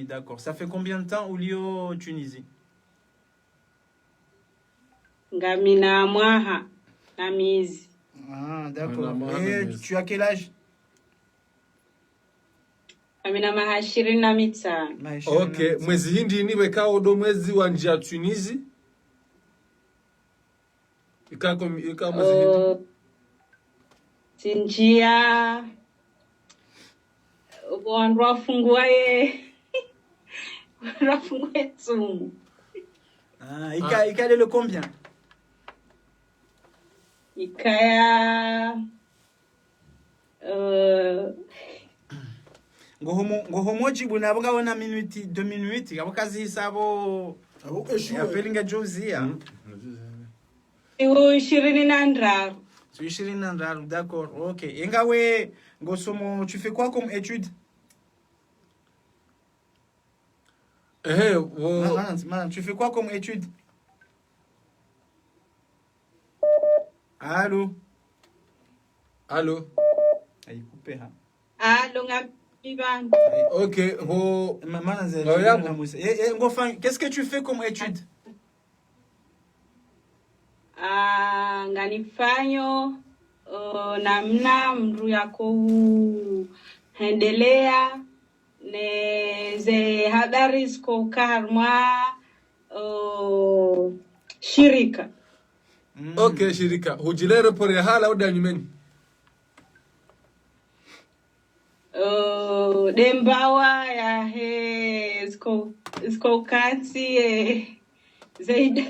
d'accord. Ça fait combien de temps ulio Tunisie? Ngamina mwaha. na miezi. Ah, d'accord. Ana Et miezi. tu as quel âge? Amina maha 25. Okay, mwezi hindi ni wekao do mwezi wa njia Tunisi. Ika mwezi hindi. Sinjia wandu wafungua tsumu. Ah, ika le combien? Ikaya ngohomo jibu nabo ngabona minute 2 minutes ngabo kazi hisabo abo eshuwe yapelinga jozia. iwu 23. Tu es 23, d'accord. OK. Engawe ngosomo, tu fais quoi comme étude? Man, tu fais quoi comme étude? Allô? Allô? Aïe, coupé, hein. Allo ngapiban. Okay, qu'est-ce que tu fais comme étude? Nganifanyo namna mndu yako hendelea neze habari ziko karma shirika. Okay, shirika. Hujilere por hala au danyumeni? Dembawa ya he ziko kansi zaida.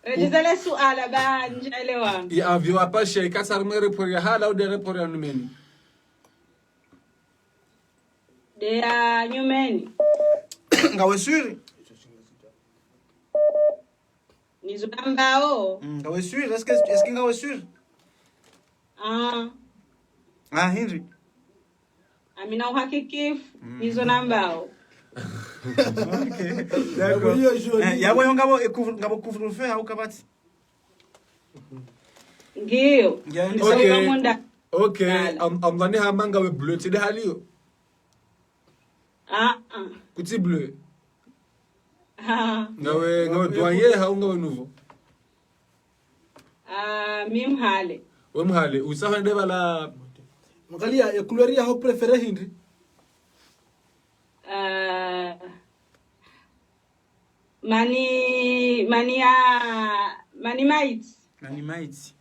Rejeza suala ba njelewa. Ya avyo apasha ikasar mere por hala au dere por numeni? De ya nyumeni. Ngawe sûr? Nizo nambao. Ngawe sûr? Est-ce que ngawe sûr? Ah, Henry. Amina uhakikifu nizo nambao. Okay. D'accord. Yawe ngabo couvre-feu au kabati. Ngiyo. Okay. Amvani hamanga we bleu tide halio. Kuti bleu. Ngawe douanier ha ngawe nouveau. Mimhale. Mhale. Usahande bala Makalia couleur ya ho préféré Henry? Mani mites.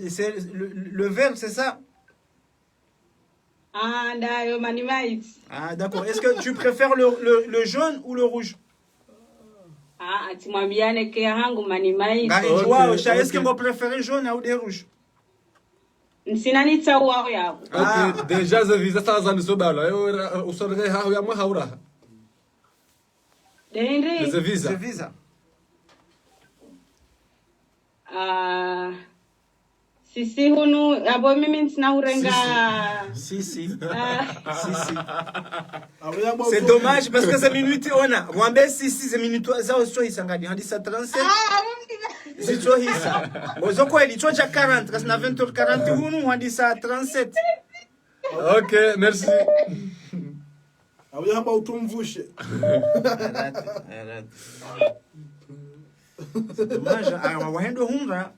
C'est le vert, c'est ça? D'ailleurs, mani mites. Ah, d'accord. Est-ce que tu préfères le jaune ou le rouge? Atimwambiane ke hangu mani mites. Est-ce que vous préférez jaune ou le rouge? Nsinani tsawa yao. Okay, déjà ze visa sa zani so bala. Usorge ha ya mo haura. Henry. Ze visa. Ze visa. Sisi hunu abo mimi ntina urenga. Si. C'est dommage parce que ces minutes on a. Mwambe si ces minutes za oso isangani hadi sa 37. Zito hisa. Bozoko eli chocha 40 kasi na 20h40 hunu hadi sa 37. Okay, merci. Awuyamba utumvushe. Arrête. C'est dommage. Alors, on va hendo humra.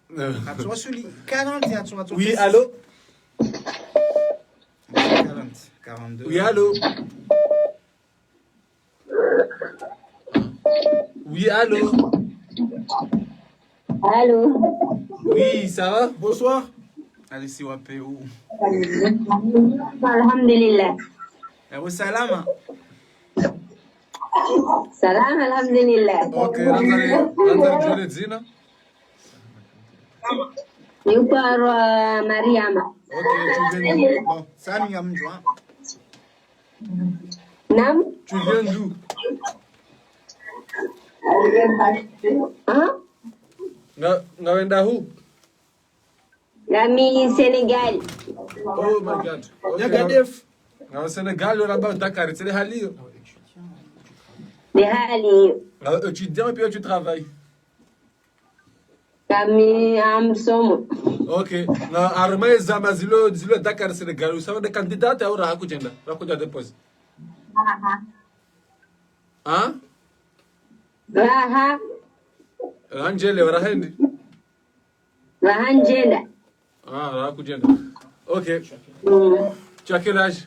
Atwa suli 40 ya atwa. Oui, allô? 40, 42. Oui, allô? Oui, allô? Allô? Oui, ça va? Bonsoir. Allez, si wape ou. Alhamdulillah. Wa salama. Salam, alhamdulillah. Ok, Lanzare Jole Zina. Yupo Mariama. Ok, tu viens d'où? Bon, Sami Gamjwa. Nam? Tu viens d'où? Hein? Nga wenda hu? Nami Senegal. Oh my God. Yagadef. Nga Senegal, on a pas Dakar, c'est les halio. De hali. Tu étudiant et puis tu travailles. Kami amsomo. Ok. Nga arme zama zilo Dakar Senegal. Usama de candidat au rahakujenda. Rakuja depose. Hein? Raha. Angele warahendi. Raha njenda. Ah, raha kujenda. Okay. Tu as quel âge?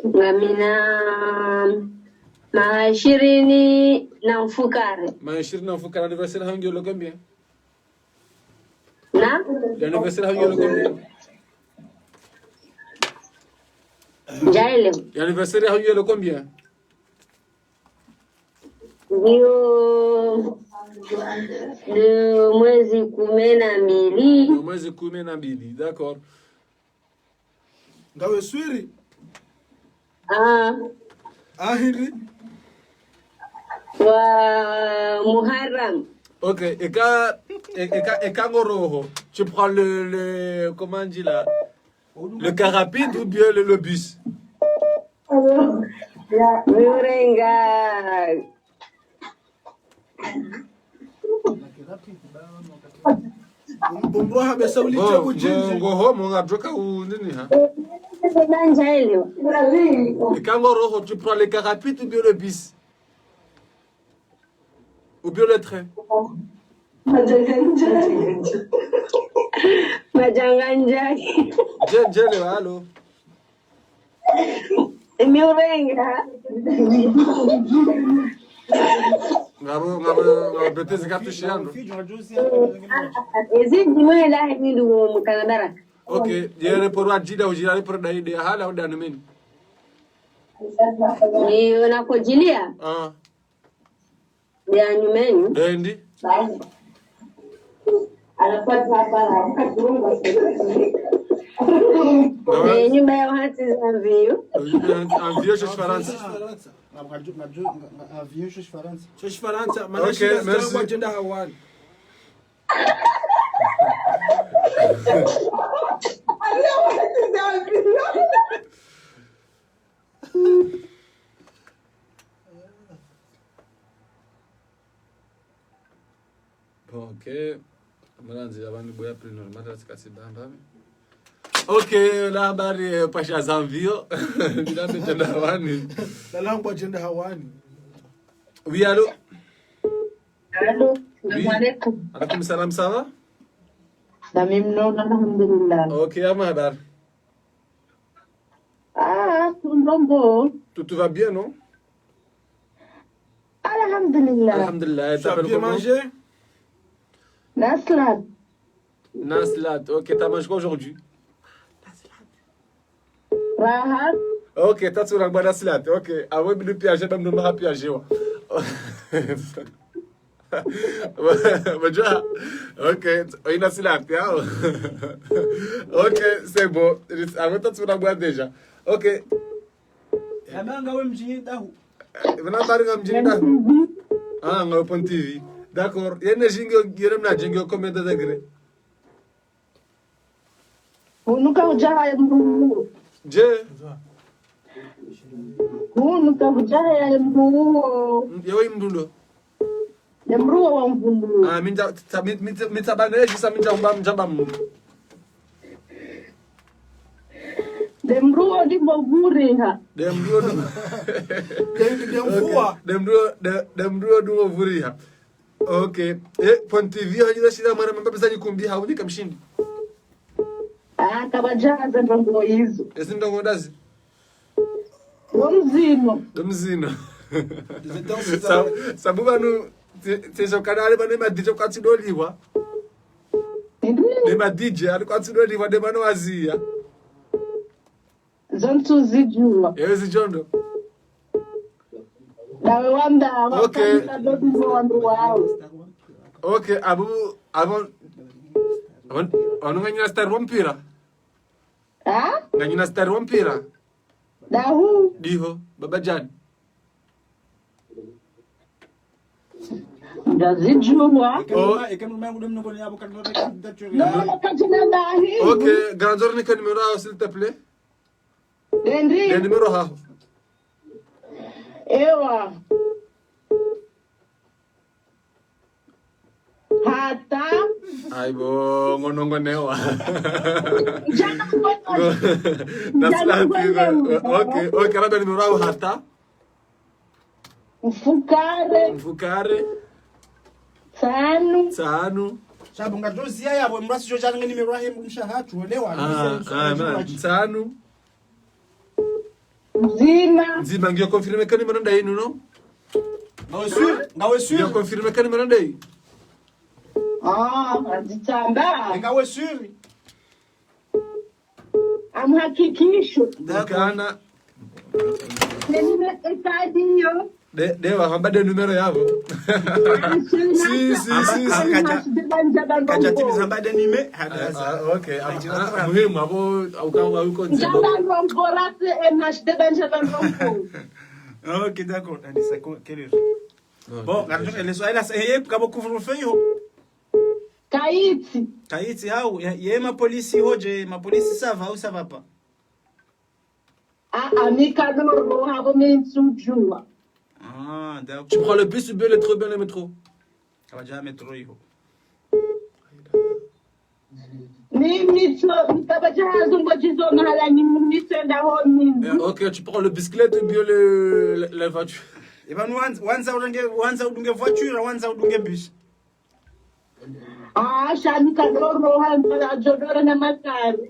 Ngamina maishirini na mfukare. Maishirini na mfukare. L'anniversaire hangi le combien? Na? L'anniversaire hangi le combien? Jaile. L'anniversaire hangi le combien? Ndio mwezi 12. Mwezi 12, d'accord. Ngawe swiri? Ahiri. Wa Muharram. Ok, et quand tu prends le comment on dit là, le car rapide ou bien le bus? Murenga. Bombro habe sauli chabu jinji. Ngoho monga droka ou nini ha? Et quand tu prends le car rapide ou bien le bus? Ou bien le train? Majanganjaki. Jele halo. Murenga. Ngabo betezi katushiando. Ezidi mwela hindu mukanabara. Okay, yere por wajida ujira por daide hala unda numeni. Ni unakojilia? Ya nyumeni. Dendi. Anapata hapa mkatunga. Nyumba ya hati za mvio. Mvio cho Faransa. Avião Xox Faransa. Mas nós estamos agenda Hawaii. Bon, ok. Mwanzi abantu boya pri normal tsikasi bamba. Ok, la habari pasha zanvio. Bila mtenda hawani. Salam agenda Hawaii. Oui, allô? Allô? Oui. Alaikum salam, ça va? Alhamdulillah. Ok, ama habari. Tout Tout va bien, non? Alhamdulillah. Alhamdulillah. Tu as bien mangé? Naslat. Naslat. Ok, t'as mangé quoi aujourd'hui? Rahat. Ok, t'as sur la bonne naslat. Ok, avant de piager, même nous piager. Ok, il a naslat. Ok, c'est bon. Avant t'as sur la boîte déjà. Ok. Yamanga we mjini dahu. Vana baringa mjini dahu. Nga Open TV. D'accord. Yene jingo yerem na jingo combien de degrés? Unuka ujaha ya mrungu. Je. Unuka ujaha ya mrungu. Yewe mdundo. Ya mrungu wa mvundu. Minta baneji sa minta mjamba mdu. Demruo di bovuriha. Demruo du vuriha. Okay. Point TV hajira shida mara mbapesa nikumbi haunika mshindi. Kabajaza ndongo hizo. Esi ndongo ndazi? Mzino. Sabu banu teso kanale banu ma DJ kwa tidoliwa. Ne ma DJ alikuwa tidoliwa de banu wazia. Zontu zijua. Yewe zijondo. Nawe wanda okay. Wandu wao. Okay, abu nganyina star wampira. Nganyina star wampira. Dahu. Diho, Baba Jan. Ndazijua. Okay, grand journée que numéro s'il te plaît. Dendi. Le numéro ha. Ewa. Hata. Aibo, ngonongo newa. Okay, okay, rada numéro hata. Mfukare. Tsanu. Sabu ngadozia yabo mrasi jo changa nimerahi mshahatu olewa. Tsanu. Nzima ngio confirme kani mananda yinu no? Ngawe sur. Ngio confirme kani mananda yi? Azitamba. Ngawe sur. Amhakikisho. Dakana. Nime estadio. Dewa hamba de numero yabo. Si. Kaja tibi hamba de nime. Okay. Muhimu abo au uko nzima. Ok, d'accord. Quelle heure? Bon, les soirées là, c'est kabo couvre-feu yo. Kaiti hao, ye ma polisi hoje, ma polisi ça va ou ça va pas? Ah, d'accord. Tu prends le bus ou bien le métro? Ça va déjà métro yo. Ok, tu prends le bicyclette ou bien la voiture? Et ben wanza udunge voiture, wanza udunge bus.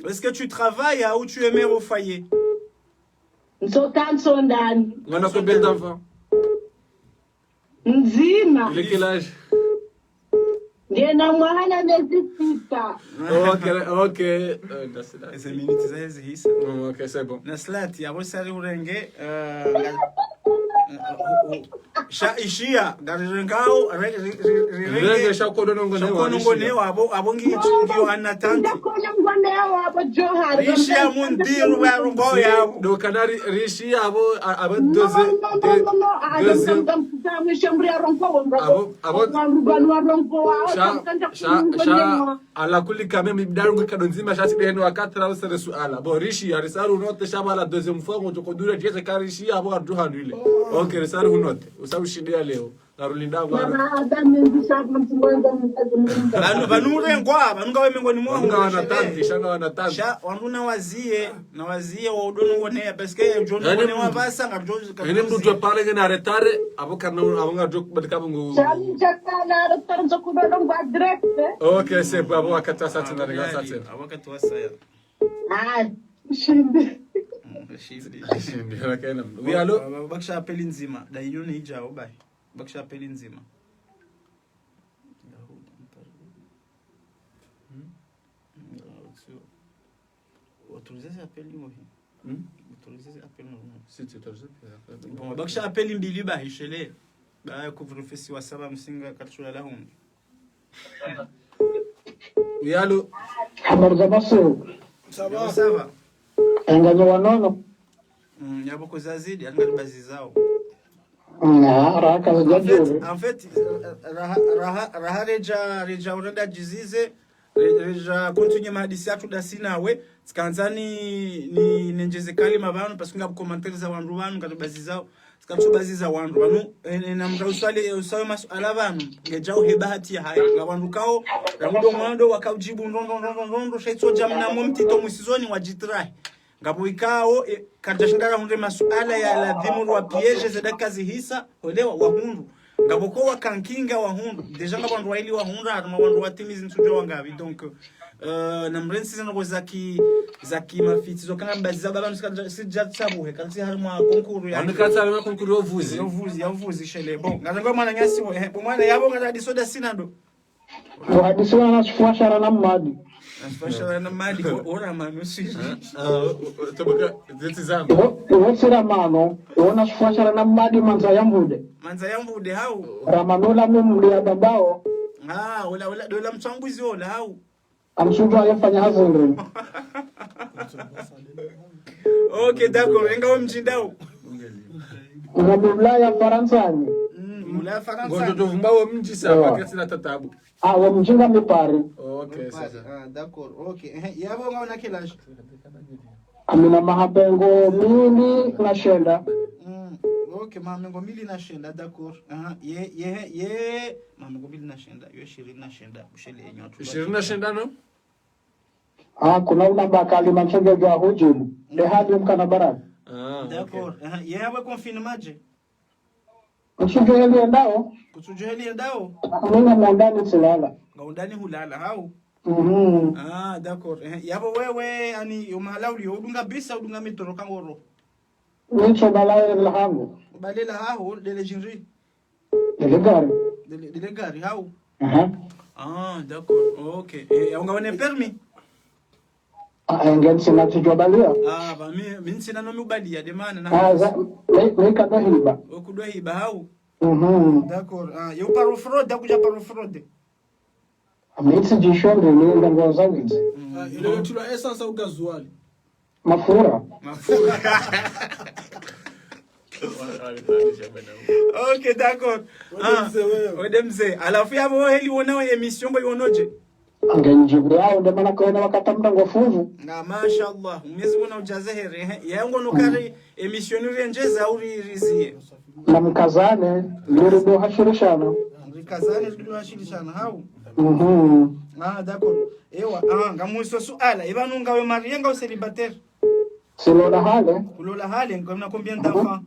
Est-ce que tu travailles ou tu es mère au foyer? On a combien d'enfants? Il est quel âge? Ok. C'est minutes ok, c'est bon. Naslati, abo sari urenge ishia garirengao renge shakonongonewa abo ngiyo anatanti rishia mundiru wa rumbo yabo do kanari rishia abo ala kuli kame mibdaru kadonzima shasi deno wakatra usere suala bo rishi arisaru note shaba la deuxième fois on kodura jese karishi abo arduhanu ile okay risaru hunote usawushindia leo narulinda ngwa banure ngwa banungawe mengoni mwa wana tanti shanga wana tanti sha wanuna wazie wa udono ngone parce que jono ngone wa basa ngajozi ka ene mtu parle ngena retare abo kana abo ngajok badika bungu okay c'est bon abo akata sati na rega sati abo akatwa saya shinde rakena oui allo baksha apeli nzima da yuni ijao bai baksha apeli nzima autoriser appel moi autoriser appel non si tu autorises bon baksha appel mbili ba hishele ba couvre-feu si wasaba msinga katshula la hundi oui allo habari za baso ça va enganyo wanono yabo kozazidi angali bazi zao raka zajuru en fait raha reja urenda jizize reja continue mahadisi yatu dasinawe sikanzani ni nenjezekali mabano parce que ngabo commentaires za wandu banu ngalibazi zao sikatubaziza wandu banu na mtauswali usawe masuala banu ngejao hebahati ya haya ngabandu kao ramudo mwando wakaujibu ndondo shaitso jamna mumtito musizoni wajitrahi ngabo ikao kadashindara hunde masuala ya ladhimu wa piege zedaka zihisa olewa wahundu ngabo ko wakankinga wahundu deja ngabandu waili wahundu atuma bandu watimizi nsujo wangabi donc na mrensi zano zaki mafiti zo kana baziza babanu sija tsabuhe kansi harimo konkuru ya ndikatsa harimo konkuru yovuzi shele bon ngazangwa mwana nyasi bo mwana yabo ngadi soda sinado hadisi wana sifashara na madi sifashara na madi ora manusi toboka zitizama wosira mano ona sifashara na madi manza yambude hau ramanola mumli ya babao wala dola mchambuzi wala hau amshuba yafanya hazuri okay d'accord engawa mjindao ngabula ya faransani mula faransa ngondo tovumbawo mji sawa kasi na tatabu wa mjinga mipari okay sasa d'accord okay yabo ngaona kilash amina mahapengo mili na shenda okay mamengo mili na shenda d'accord ye mamengo mili na shenda yo 20 na shenda bushele yenyu 20 na shenda no kuna una bakali manchege jwa hujumu le hadi mkana baraka d'accord ye aba confirmage Kuchujoheli endao. Kuchujoheli endao. Mimi muundani silala. Ngaundani hulala hao. D'accord. Yabo wewe ani yomahala uli udunga bisa udunga mitoroka ngoro. Nicho balaya la hangu. Balela hao dele jinri. Dele gari hao. D'accord. OK. Ungaone permis? Ngeni sina tujobalia. Ba mimi sina nomi ubalia de maana na. Kada hiba. Okudwa hiba hao. D'accord. Yo paro fraude akuja paro fraude. Ametse jishonde ni ngo zangu. Ile tula essence au gasoil. Mafura. OK, d'accord. Odemze. Alafu yabo heli wonao emission bo yonoje? Angenjibu yao ndio maana kwaona wakatamda ngofuvu. Na mashallah. Mwenyezi Mungu ujaze heri. Yango nokari emission renjeza au rizie. Na mkazane ndio hashirishana. Mkazane ndio hashirishana hao. D'accord. Ewa, ngamuso suala, ibanu ngawe marienga au célibataire? Silola hale. Kulola hale, ngomna combien d'enfants?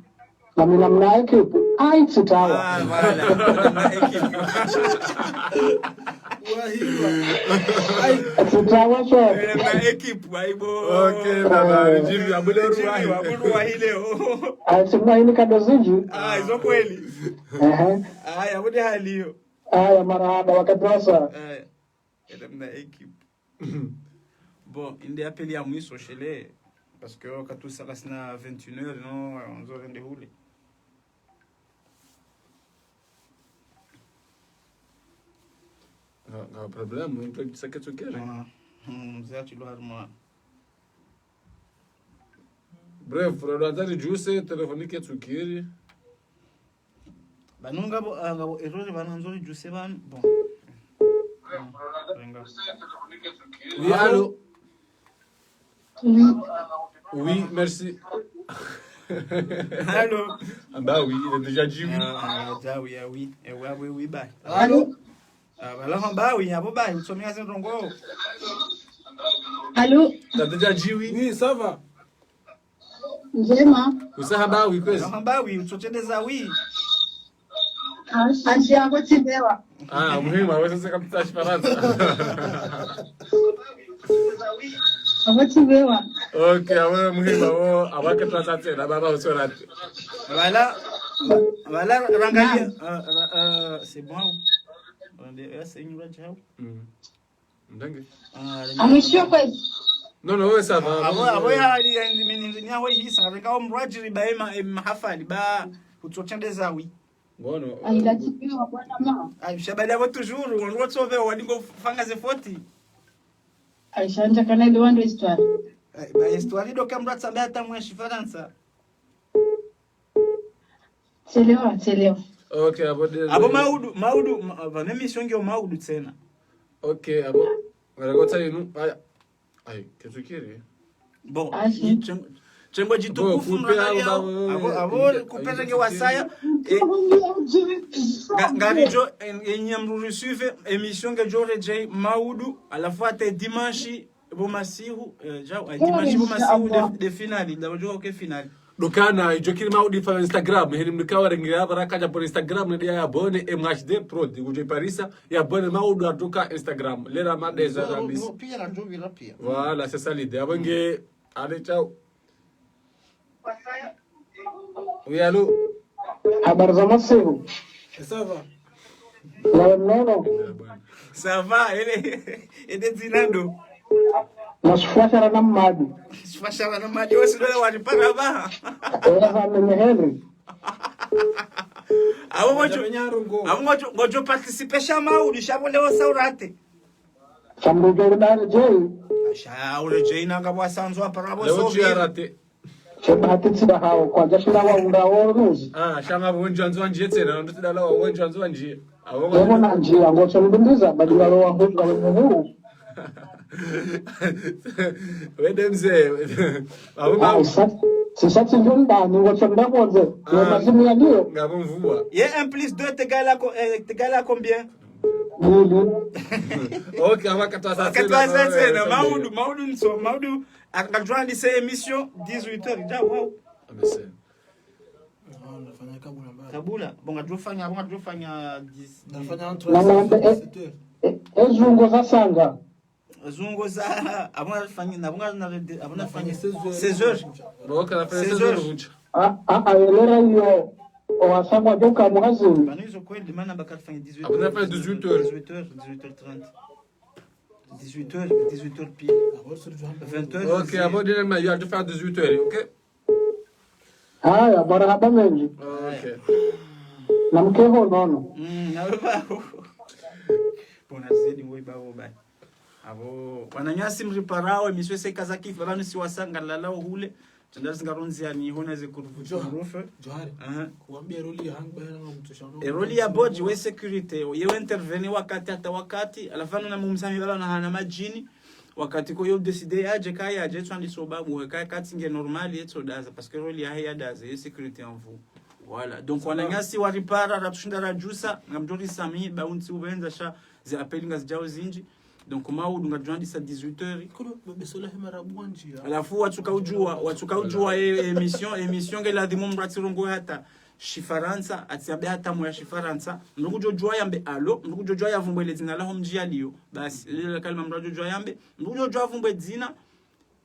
Na mina mna equipe. Ai tutawa. Voilà. Na equipe. Tutawa cho. Na equipe, aibo. OK, baba, jibu abule ruwahi. Ruwahi leo. Simwa hili kadoziji. Hizo kweli. Abude hali hiyo. Marahaba wakadrasa. Na équipe. Bon, inde appelé à moi sur chelé parce que quand tout ça reste à 21h non on doit rendre rouler. Não problème, on peut ça que tu quer. Ça tu dois moi. Bref, pour le juice téléphonique que tu quer. Banunga bo erreur bananzo juice ban bon. Oui, allô? Oui, merci. Allô? Bah oui, il a déjà dit oui. Oui, bah. Allô? Bah oui, bah, vous sommes à Saint-Rongo. Allô? T'as déjà dit oui? Oui, ça va. Njema. Usahaba oui, kwezi? Bah oui, utotendeza oui. Anji yangu tibewa. Muhimu, wewe sasa kabisa Kifaransa. Tibewa. OK, wewe muhimu wao abaka tuatate na baba usorate. Voilà, rangalia. C'est bon. C'est une vraie chao. Ndange. Amwisho kwezi. Non, wewe ça va. Abo ya ni hawa hii sana ngao mrajiri ba mahafali ba utotendeza oui. Ngono. Alilatibiwa bwana mama. Shabada wa toujours on retrouve walingo fanga ze foti. Alishanja kana ile wando histoire. Ba histoire do kamra tsamba hata mwa Kifaransa. Chelewa. OK, abo maudu vana mission ngio maudu tena. OK, abo. Ngakota yinu. Ai, kitu kile. Bon, chembo jitukufu mrangalia abo kupenda nge wasaya ngarijo enyamruru suive emission nge jore j maudu alafu ate dimanche bo masihu dimanche bo masihu de finali da jogo ke finali dokana ijokiri maudi fa Instagram hili mnikawa rengira baraka por Instagram ndia ya bone MHD Prod uje Parisa ya bone maudu atoka Instagram lera madeza rabis Pia na njovi la pia. Voilà, c'est ça l'idée. Abonge allez ciao. Oui, allô? Habari za masiku. Ça va. Neno. Ça va, ele zinando. Nasifashara na madi. Sifashara na madi wasi ndio walipaka ba. Mimi Henry. Abo ngojo participation maudu shabole wasaurate. Sambujo ndani jei. Shauri jina ngabwa sanzwa parabo so biarate. Chebati tsida hao kwa jashira wa unda woruzi. Shanga bonjo anzo anje tsena ndo tsida lawa bonjo anzo anje. Abo na njia ngocho ndindiza badila roho huko nguru. Wede mzee. Abo sasa tijunda ni ngocho ndakonze. Kwa mazimu ya ndio. Ngabo mvua. Ye 1 plus 2 t'égale à combien? OK, on va katasa tena maudu nso maudu akajwandi se émission 18h ja wow Nafanya kabula mbaya. Kabula. Bon ngadrofanya 10. Nafanya entre ezungo za sanga. Zungo za abonafanya 16h. Boka na 16h. Elera hiyo wasangwa joka mwazi. Banizo kweli maana bakafanya 18h. Abonafanya 18h. 18h pile. 20h. OK, avant de il y a de faire 18h, OK? Haya marhaba mengi. OK. Na mkeho nono. Na baba. Bona zedi ngoi babo bai. Abo wananyasi mriparao emiswe sekaza kifa banu si wasanga lalao hule. Tenda zingaronzia ni hona ze kurufe. Johari. Kuambia roli ya hangba yana mtushano. Roli ya boji we security yewe intervenir wakati hata wakati alafano na mumsami bala na hana majini wakati ko yo decide aje kaya aje twandi sobabu kaya kati nge normal yeto daza parce que roli ya haya daza ye security en vous. Voilà. Donc wananyasi waripara ratushinda rajusa ngamdori sami baunti ubenza sha ze appelinga zijao zinji. Donc maudu ngajwandi sa 18h kono besola hemara bwanji alafu watukaujua emission ngela dhimu mratirongo hata shifaransa atiabe hata moya shifaransa ndukujojua yambe alo ndukujojua yavumbwe zina laho mjia liyo basi ile kalima mrajojua yambe ndukujojua vumbwe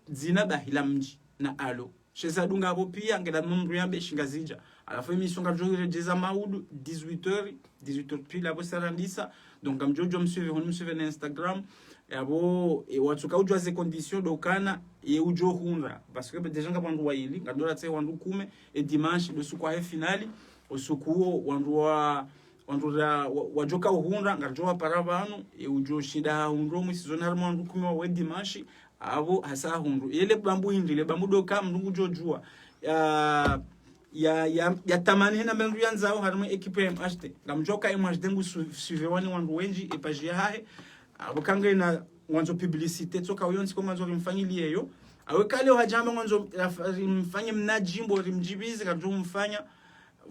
zina bahila mji na alo sheza dunga hapo pia ngela mumru yambe shingazija alafu emission ngajojua jeza maudu 18h pile hapo sarandisa. Donc comme Jojo me suivez na Instagram yabo watuka ujwa ze conditions dokana ye ujo hunra parce que déjà ngabandu waili ngadora tse wandu kume et dimanche le suku wa finali usuku wandu wajoka hunra ngarjoa paravanu e ujo shida hunro mu season harmo wandu kume wa dimanche abo hasa hunro yele bambu hindi le bambu doka mndu jojua ya tamani na bendu yanzao harimo equipe MHD ngamjoka MHD ngu suivre wani wandu wenji epaji hahe abukanga na wanzo publicité toka uyonsi koma nzo rimfanyilie yo awekale hajamba mwanzo rimfanye mnajimbo rimjibizi kadru mfanya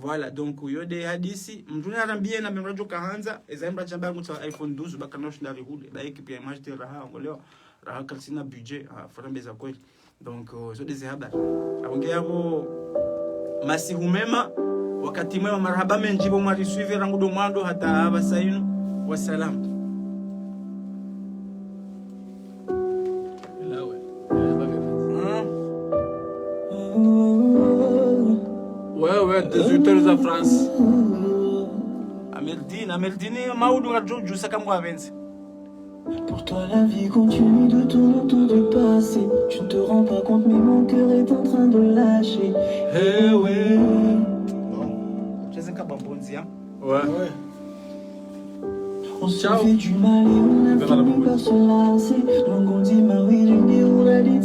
voilà donc yode hadisi mtuna arambie na bendu kaanza ezaimbra chamba nguta iPhone 12 bakanosh ndari hule ba equipe MHD raha ngoleo raha kalsina budget farambeza kweli donc so des habari abongea bo masihu mema wakati mwema marhaba menjibo mwari suivi rangu do mwando hata basainu wasalamu. Ouais 18h à France. Amerdine maudu ngajoju saka mwavenzi. Pour toi la vie continue de tourner autour du passé. Tu ne te rends pas compte mais mon cœur est en train de lâcher. Eh ouais. Ouais. On se fait du mal et on a fini par se lasser. Donc on dit Marie, je dis où la dit